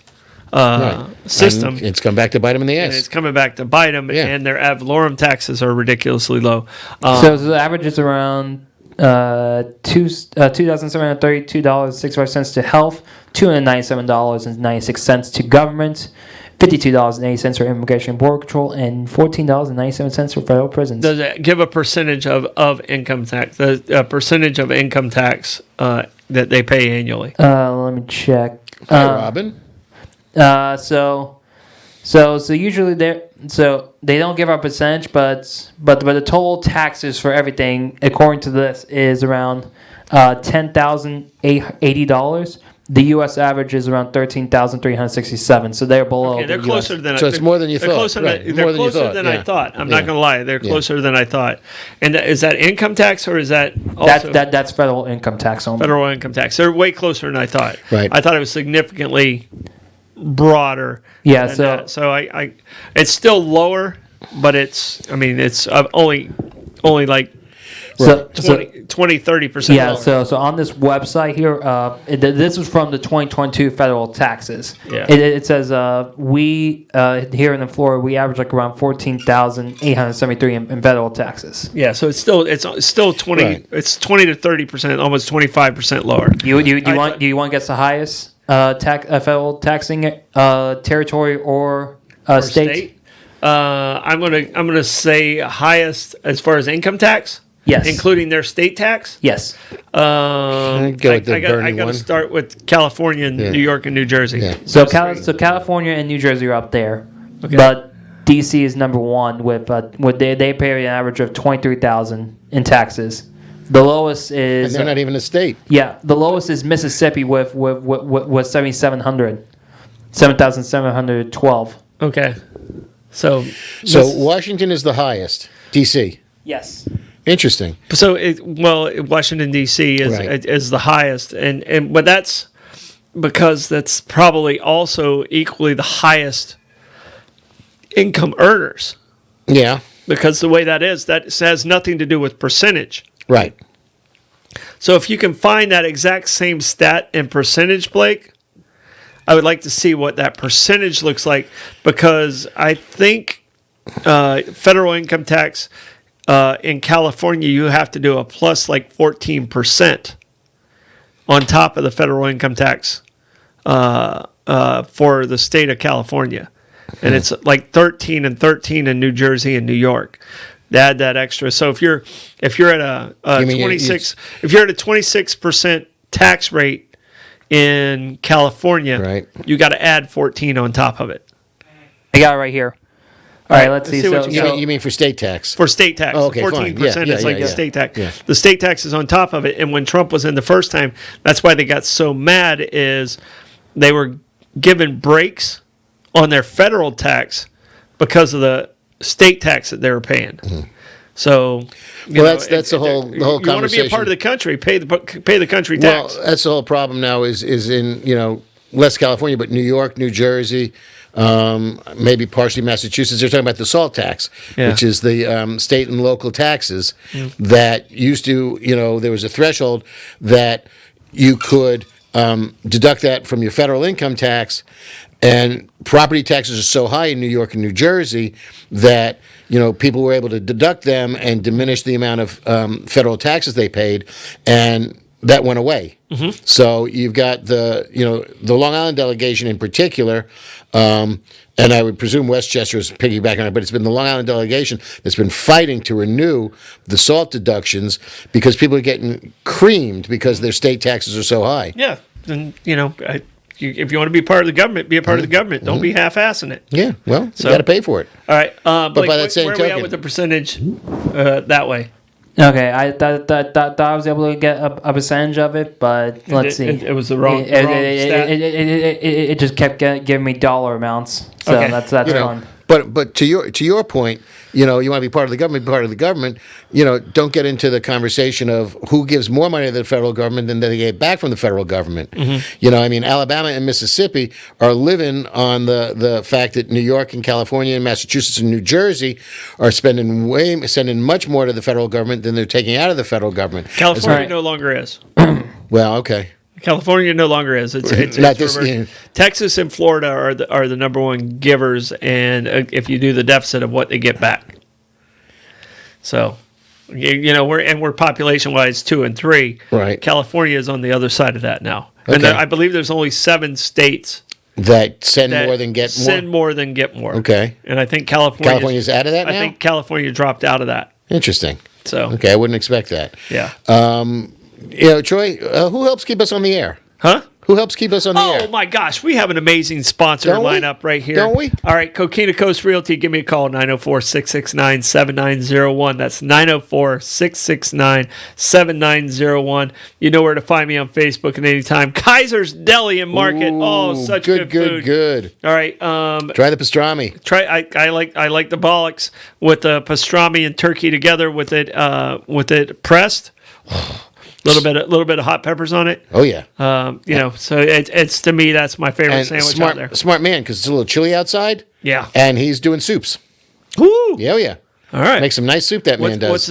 system. And it's come back to bite them in the ass. And it's coming back to bite them, and their ad valorem taxes are ridiculously low. So the average is around $2,732.65 to health, $297.96 to government, $52.80 for immigration and border control, and $14.97 for federal prisons. Does it give a percentage of income tax? The percentage of income tax that they pay annually? Let me check. Hi, Robin. So usually they don't give a percentage, but the total taxes for everything, according to this, is around $10,080. The U.S. average is around $13,367, so they're below. Okay, they're closer than. So it's more than you thought. They're closer than I thought. I'm not going to lie, they're closer than I thought. And is that income tax or is that also that's federal income tax only? Federal income tax. They're way closer than I thought. Right. I thought it was significantly broader. Yeah. So I it's still lower, but it's only like. So 20-30%. Yeah, so on this website here, this is from the 2022 federal taxes. Yeah. It says we here in Florida we average like around $14,873 in federal taxes. Yeah, so it's still 20. Right. It's 20 to 30%, almost 25% lower. Do you want to guess the highest federal taxing territory or state? I'm gonna say highest as far as income tax. Yes. Including their state tax. Yes. I'd go with the I burning got to one. start with California, and New York, and New Jersey. Yeah. So California and New Jersey are up there, but DC is number one with they pay an average of $23,000 in taxes. The lowest is And they're not even a state. Yeah, the lowest is Mississippi with 7,700, 7,712. Okay. So Washington is the highest. D.C. Yes. Interesting. So Washington D.C. is the highest, but that's because that's probably also equally the highest income earners. Yeah. Because the way that has nothing to do with percentage. Right. So if you can find that exact same stat in percentage, Blake, I would like to see what that percentage looks like, because I think federal income tax in California, you have to do a plus like 14% on top of the federal income tax for the state of California. And it's like 13 and 13 in New Jersey and New York. They add that extra. So if you're at a 26 if you're at a 26% tax rate in California, right, you got to add 14 on top of it. I got it right here. All right, let's see. You mean for state tax? For state tax. Oh, okay, 14% is like the state tax. Yeah. The state tax is on top of it. And when Trump was in the first time, that's why they got so mad, is they were given breaks on their federal tax because of the state tax that they were paying. Mm-hmm. So, that's the whole conversation. You want to be a part of the country, pay the country tax. Well, that's the whole problem now is in less California, but New York, New Jersey, maybe partially Massachusetts. They're talking about the salt tax, which is the state and local taxes that used to, there was a threshold that you could deduct that from your federal income tax. And property taxes are so high in New York and New Jersey that people were able to deduct them and diminish the amount of federal taxes they paid, and that went away. Mm-hmm. So you've got the Long Island delegation in particular, and I would presume Westchester is piggybacking on it, but it's been the Long Island delegation that's been fighting to renew the SALT deductions because people are getting creamed because their state taxes are so high. Yeah, and if you want to be part of the government, be a part of the government. Don't be half-assing it. Yeah, well, you got to pay for it. All right, but Blake, by that same where token, are we at with the percentage that way? Okay, I thought I was able to get a percentage of it, but let's see. It was the wrong stat. It just kept giving me dollar amounts, so that's fun. But to your point, you want to be part of the government. Don't get into the conversation of who gives more money to the federal government than they get back from the federal government. Mm-hmm. Alabama and Mississippi are living on the fact that New York and California and Massachusetts and New Jersey are sending much more to the federal government than they're taking out of the federal government. California no longer is. Well, okay. California no longer is. It's not this. Texas and Florida are the number one givers, and if you do the deficit of what they get back. So, we're population wise 2 and 3. Right. California is on the other side of that now, okay. And I believe there's only 7 states that send more than get more. Send more than get more. Okay. And I think California's out of that now? I think California dropped out of that. Interesting. So. Okay, I wouldn't expect that. Yeah. Troy, who helps keep us on the air? Huh? Who helps keep us on the air? Oh, my gosh. We have an amazing sponsor lineup right here. Don't we? All right. Coquina Coast Realty. Give me a call, 904-669-7901. That's 904-669-7901. You know where to find me on Facebook at any time. Kaiser's Deli and Market. Such good food. Good. All right. Try the pastrami. I like the Bollox with the pastrami and turkey together with it pressed. Little bit of hot peppers on it. Oh yeah. So it's to me that's my favorite sandwich out there. Smart man, because it's a little chilly outside. Yeah. And he's doing soups. Woo! Yeah, oh yeah. All right. Makes some nice soup. Man does. What's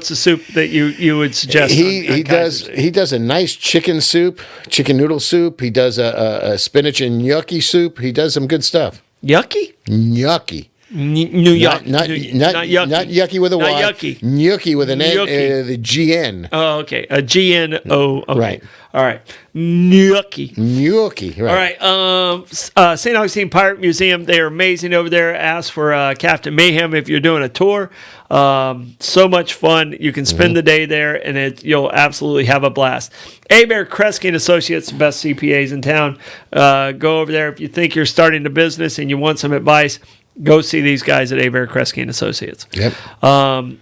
the soup that you would suggest? He does a nice chicken noodle soup. He does a spinach and gnocchi soup. He does some good stuff. Gnocchi? Gnocchi. New York. Not yucky. Not yucky with a Y. Not yucky. Gnocchi with an N, Gnocchi. the GN. Oh, okay. A GNO. Okay. Right. All right. Gnocchi. Gnocchi. Right. All right. St. Augustine Pirate Museum. They are amazing over there. Ask for Captain Mayhem if you're doing a tour. So much fun. You can spend the day there, and you'll absolutely have a blast. Bear Kresge and Associates, the best CPAs in town. Go over there if you think you're starting a business and you want some advice. Go see these guys at Bear Kresge and Associates. Yep.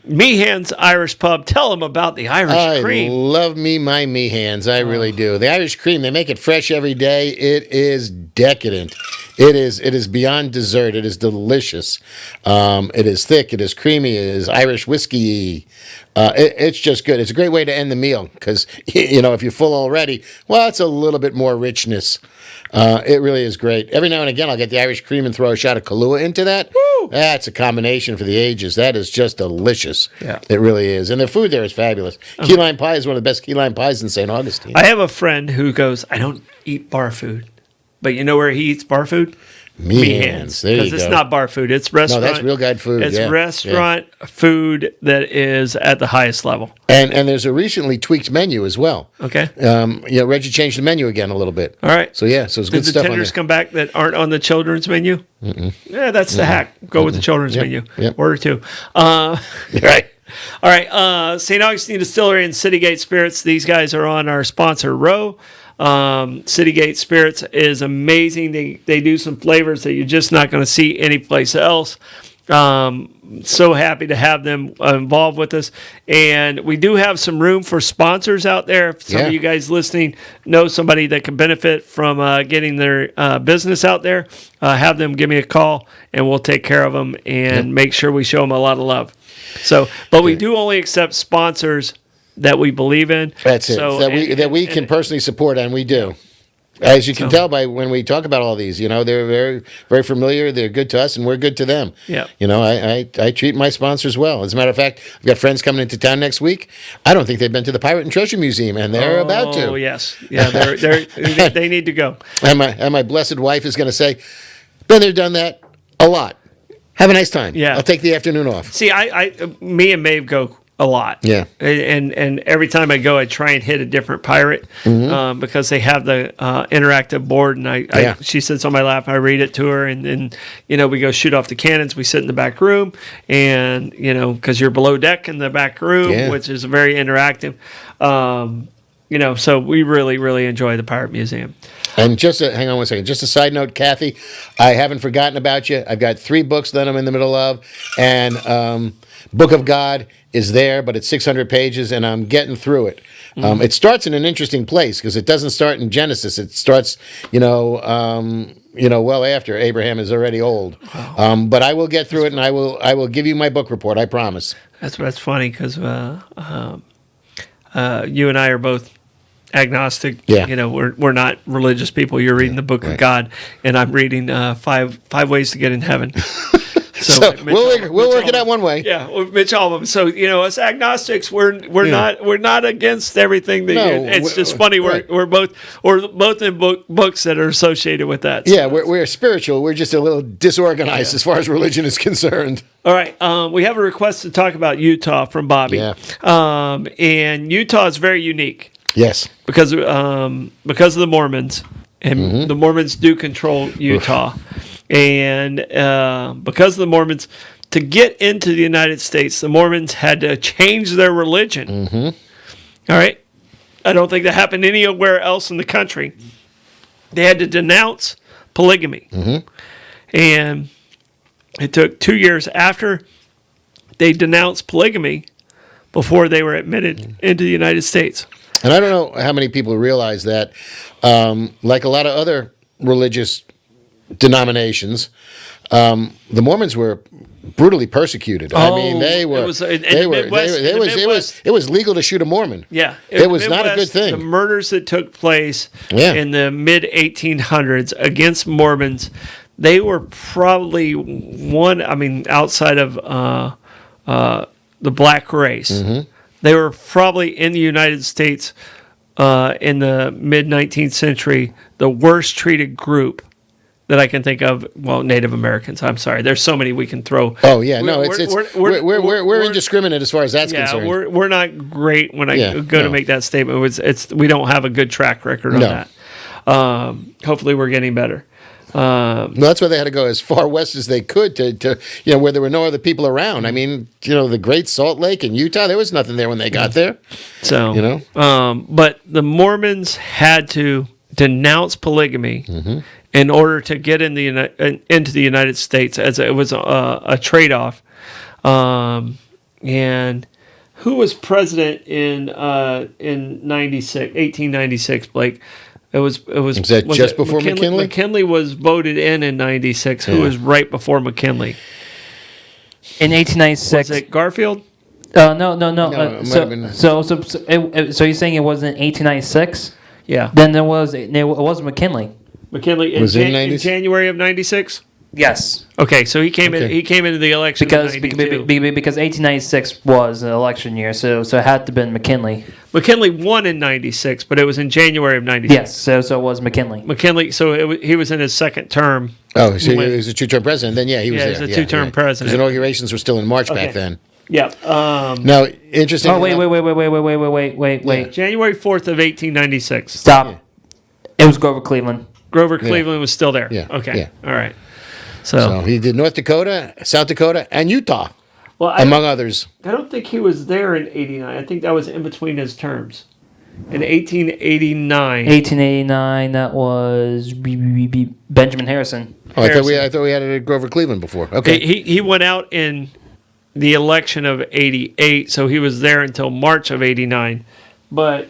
Meehan's Irish Pub. Tell them about the Irish cream. I love my Meehan's. I really do. The Irish cream, they make it fresh every day. It is decadent. It is beyond dessert. It is delicious. It is thick. It is creamy. It is Irish whiskey. It's just good. It's a great way to end the meal because, if you're full already, well, it's a little bit more richness. It really is great. Every now and again, I'll get the Irish cream and throw a shot of Kahlua into that. Woo! That's a combination for the ages. That is just delicious. Yeah. It really is. And the food there is fabulous. Key lime pie is one of the best key lime pies in St. Augustine. I have a friend who goes, I don't eat bar food. But you know where he eats bar food? Meehan's. There you go. Because it's not bar food. It's restaurant. No, that's real good food. It's restaurant food that is at the highest level. And there's a recently tweaked menu as well. Okay. Reggie changed the menu again a little bit. All right. So it's good Did the stuff on tenders there. come back that aren't on the children's menu? Yeah, that's the hack. Go with the children's menu. Yep. Order two. Right. All right. St. Augustine Distillery and Citygate Spirits. These guys are on our sponsor row. Citygate Spirits is amazing. They do some flavors that you're just not going to see anyplace else. So happy to have them involved with us. And we do have some room for sponsors out there. If some of you guys listening know somebody that can benefit from getting their business out there, have them give me a call and we'll take care of them and make sure we show them a lot of love. So, but we do only accept sponsors that we believe in. That's it. So, that we can personally support, and we do. As you can tell by when we talk about all these, they're very, very familiar. They're good to us, and we're good to them. Yeah. I treat my sponsors well. As a matter of fact, I've got friends coming into town next week. I don't think they've been to the Pirate and Treasure Museum, and they're about to. Oh yes, yeah, they need to go. And my blessed wife is going to say, "Been there, done that, a lot. Have a nice time. Yeah. I'll take the afternoon off." See, me and Maeve go a lot. Yeah. And every time I go, I try and hit a different pirate because they have the interactive board. And she sits on my lap. I read it to her. And we go shoot off the cannons. We sit in the back room. And, because you're below deck in the back room, which is very interactive. So we really, really enjoy the Pirate Museum. And hang on one second. Just a side note, Kathy, I haven't forgotten about you. I've got 3 books that I'm in the middle of. And Book of God is there, but it's 600 pages, and I'm getting through it. It starts in an interesting place because it doesn't start in Genesis. It starts, well after Abraham is already old. Wow. But I will get through it, and I will give you my book report. I promise. That's funny because you and I are both agnostic. Yeah. We're not religious people. You're reading the Book of God, and I'm reading five ways to get in heaven. So we'll work it out one way. Yeah, Mitch Albom. So us agnostics, we're not against everything. It's just funny. We're both in books that are associated with that. Yeah, we're spiritual. We're just a little disorganized as far as religion is concerned. All right, we have a request to talk about Utah from Bobby. Yeah. And Utah is very unique. Yes. Because of the Mormons, and the Mormons do control Utah. And because of the Mormons, to get into the United States, the Mormons had to change their religion. All right? I don't think that happened anywhere else in the country. They had to denounce polygamy. And it took 2 years after they denounced polygamy before they were admitted into the United States. And I don't know how many people realize that, like a lot of other religious denominations, the Mormons were brutally persecuted. I mean, they were. It was legal to shoot a Mormon. Yeah, it was not a good thing. The murders that took place in the mid 1800s against Mormons, they were probably outside of the black race. They were probably in the United States in the mid 19th century the worst treated group that I can think of. Well, Native Americans. I'm sorry. There's so many we can throw. Oh yeah, no, we're indiscriminate as far as that's concerned. We're not great when I go to make that statement. It's we don't have a good track record on that. Hopefully, we're getting better. Well, that's why they had to go as far west as they could to where there were no other people around. I mean, the Great Salt Lake in Utah, there was nothing there when they got there. So, but the Mormons had to denounce polygamy in order to get into the United States, as it was a trade-off. And who was president in 1896, Blake? Was that just before McKinley? McKinley was voted in 96. Who was right before McKinley? In 1896. Was it Garfield? No. So you're saying it was in 1896? Yeah. Then it was McKinley. McKinley was in January of 96? Yes. Okay, so he came in. He came into the election because in 92. because 1896 was an election year, so it had to have been McKinley. McKinley won in 96, but it was in January of 96. Yes, so it was McKinley. McKinley, so he was in his second term. Oh, so he was a two-term president. Then he was there. He was a two-term president. Because inaugurations were still in March back then. Yeah. Now, interesting. Oh, wait. January 4th of 1896. Stop. Yeah. It was Grover Cleveland. Grover Cleveland was still there. Yeah. Okay. Yeah. All right. So he did North Dakota, South Dakota, and Utah, among others. I don't think he was there in 89. I think that was in between his terms. In 1889. 1889, that was Benjamin Harrison. Oh, I thought we had it at Grover Cleveland before. Okay. He went out in the election of 88, so he was there until March of 89. But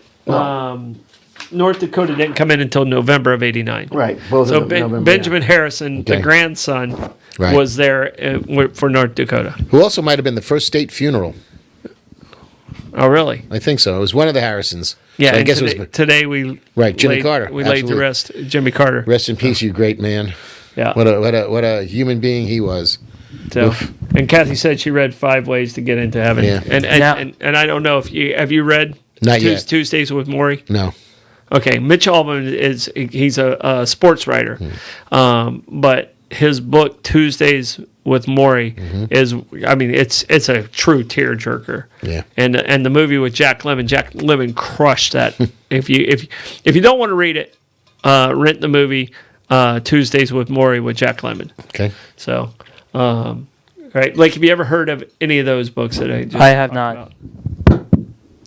North Dakota didn't come in until November of 89. Right. So Benjamin Harrison, the grandson, was there for North Dakota. Who also might have been the first state funeral. Oh, really? I think so. It was one of the Harrisons. Yeah, so I guess today we Jimmy Carter. We laid to rest Jimmy Carter. Rest in peace, you great man. Yeah. What a human being he was. So, and Kathy said she read 5 Ways to Get into Heaven. Yeah. And I don't know if have you read Not yet. Tuesdays with Maury? No. Okay, Mitch Albom he's a sports writer, but his book Tuesdays with Maury is, I mean, it's a true tearjerker. Yeah. And the movie with Jack Lemmon crushed that. if you don't want to read it, rent the movie Tuesdays with Maury with Jack Lemmon. Okay. So, right, like, have you ever heard of any of those books that I have not.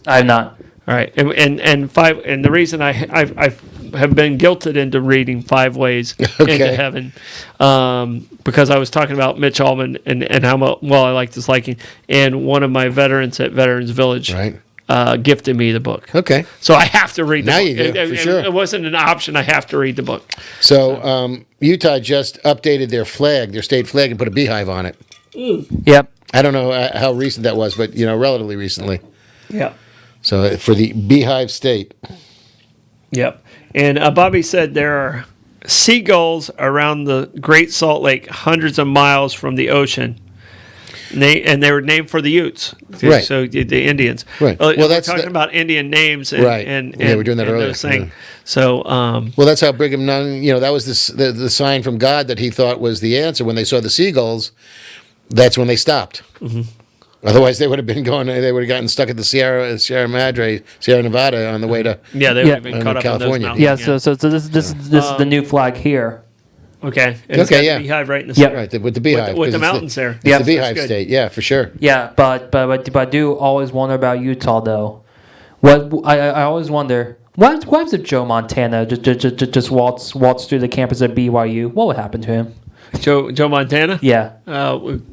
I have not. All right, and the reason I have been guilted into reading 5 Ways into Heaven, because I was talking about Mitch Albom and how well I liked his liking, and one of my veterans at Veterans Village gifted me the book. Okay, so I have to read the book. You do, for sure. It wasn't an option. I have to read the book. So Utah just updated their flag, their state flag, and put a beehive on it. Yep. I don't know how recent that was, but relatively recently. Yeah. So for the Beehive State. Yep. And Bobby said there are seagulls around the Great Salt Lake, hundreds of miles from the ocean. And they were named for the Utes, right? So the Indians, right? Well, that's talking about Indian names, and, right? And we're doing that earlier. Those things. Yeah. So, well, that's how Brigham Young, that was the sign from God that he thought was the answer. When they saw the seagulls, that's when they stopped. Mm-hmm. Otherwise, they would have been going. They would have gotten stuck at the Sierra Madre, Sierra Nevada, on the way to they would have been caught up California. In those mountains. So this is the new flag here. Okay. And it's got the beehive right in the center. Right, with the beehive. With the mountains there. It's the Beehive State. Yeah, for sure. Yeah, but I do always wonder about Utah though. What I always wonder. What happens if Joe Montana just waltz through the campus at BYU? What would happen to him? Joe Montana? Yeah.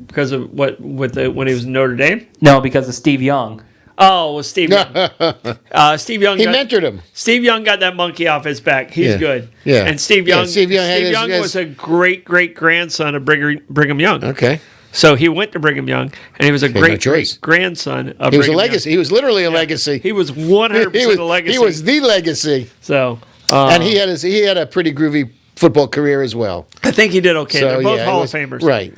Because of when he was in Notre Dame? No, because of Steve Young. Oh, well, Steve Young. Steve Young. He mentored him. Steve Young got that monkey off his back. He's good. Yeah. And Steve Young. Steve Young was a great grandson of Brigham Young. Okay. So he went to Brigham Young, and he was a great grandson of Brigham Young. He was a legacy. He was literally a legacy. He was 100% a legacy. He was the legacy. So. And he had a pretty groovy football career as well. I think he did okay. So, They're both Hall of Famers. Right,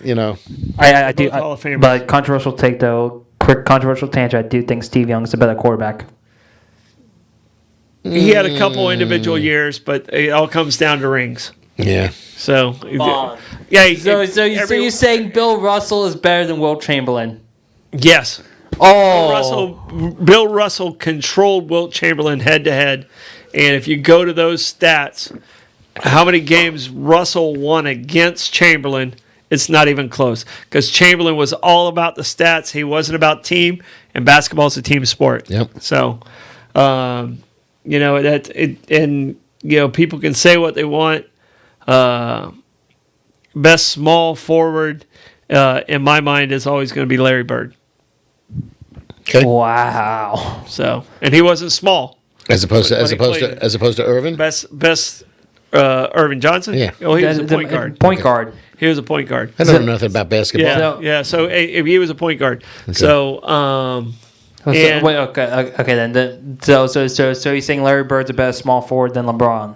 I do. Hall of Famers. But controversial take, though. Quick controversial tangent. I do think Steve Young's a better quarterback. He had a couple individual years, but it all comes down to rings. Yeah. So, Bond. yeah. So you're saying Bill Russell is better than Wilt Chamberlain? Yes. Bill Russell controlled Wilt Chamberlain head to head, and if you go to those stats, how many games Russell won against Chamberlain, it's not even close. Because Chamberlain was all about the stats. He wasn't about team, and basketball's a team sport. Yep. So, people can say what they want. Best small forward, in my mind, is always going to be Larry Bird. Okay. Wow. So, and he wasn't small. As opposed to Irvin. Best Irvin Johnson. Yeah. Oh, he was a point guard. Point guard. He was a point guard. I don't know nothing about basketball. Yeah. So he was a point guard. Okay. So, and, wait, okay. Then so you're saying Larry Bird's a better small forward than LeBron?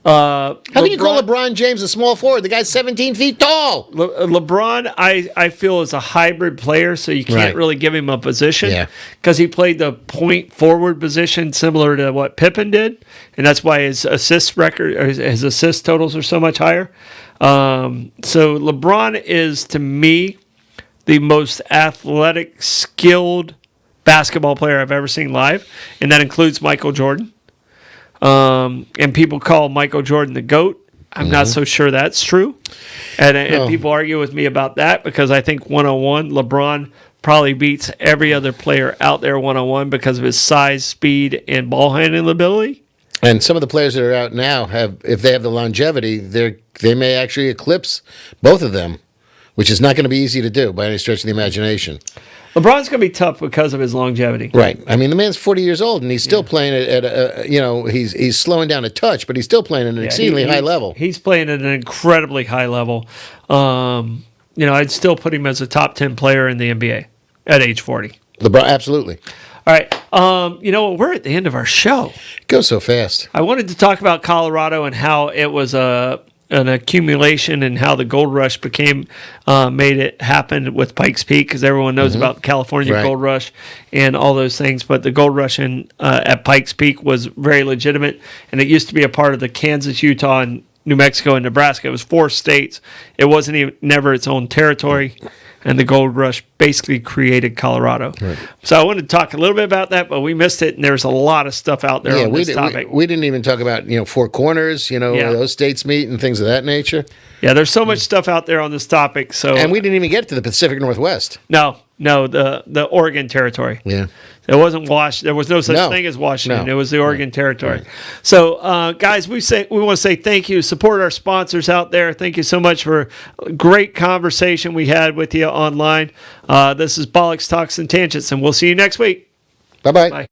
How can you call LeBron James a small forward? The guy's 17 feet tall. LeBron, I feel, is a hybrid player, so you can't really give him a position. Yeah. Because he played the point forward position similar to what Pippen did, and that's why his assist record, or his assist totals are so much higher. So LeBron is, to me, the most athletic, skilled basketball player I've ever seen live, and that includes Michael Jordan. And people call Michael Jordan the GOAT. I'm not so sure that's true. And people argue with me about that because I think one-on-one, LeBron probably beats every other player out there one-on-one because of his size, speed, and ball handling ability. And some of the players that are out now if they have the longevity, they may actually eclipse both of them, which is not going to be easy to do by any stretch of the imagination. LeBron's going to be tough because of his longevity. Right. I mean, the man's 40 years old, and he's still playing at he's slowing down a touch, but he's still playing at an exceedingly high level. He's playing at an incredibly high level. I'd still put him as a top 10 player in the NBA at age 40. LeBron, absolutely. All right. We're at the end of our show. It goes so fast. I wanted to talk about Colorado and how it was an accumulation and how the gold rush made it happen with Pikes Peak, because everyone knows about the California gold rush and all those things. But the gold rush at Pikes Peak was very legitimate, and it used to be a part of the Kansas, Utah, and New Mexico and Nebraska. It was 4 states. It wasn't never its own territory. And the gold rush basically created Colorado. Right. So I wanted to talk a little bit about that, but we missed it, and there's a lot of stuff out there on this topic. We didn't even talk about, Four Corners, where those states meet and things of that nature. Yeah, there's so much stuff out there on this topic. And we didn't even get to the Pacific Northwest. No, the Oregon territory. Yeah. It wasn't Washington. There was no such thing as Washington. No. It was the Oregon territory. Right. So, guys, we want to say thank you. Support our sponsors out there. Thank you so much for a great conversation we had with you online. This is Bollox Talks and Tangents, and we'll see you next week. Bye-bye. Bye.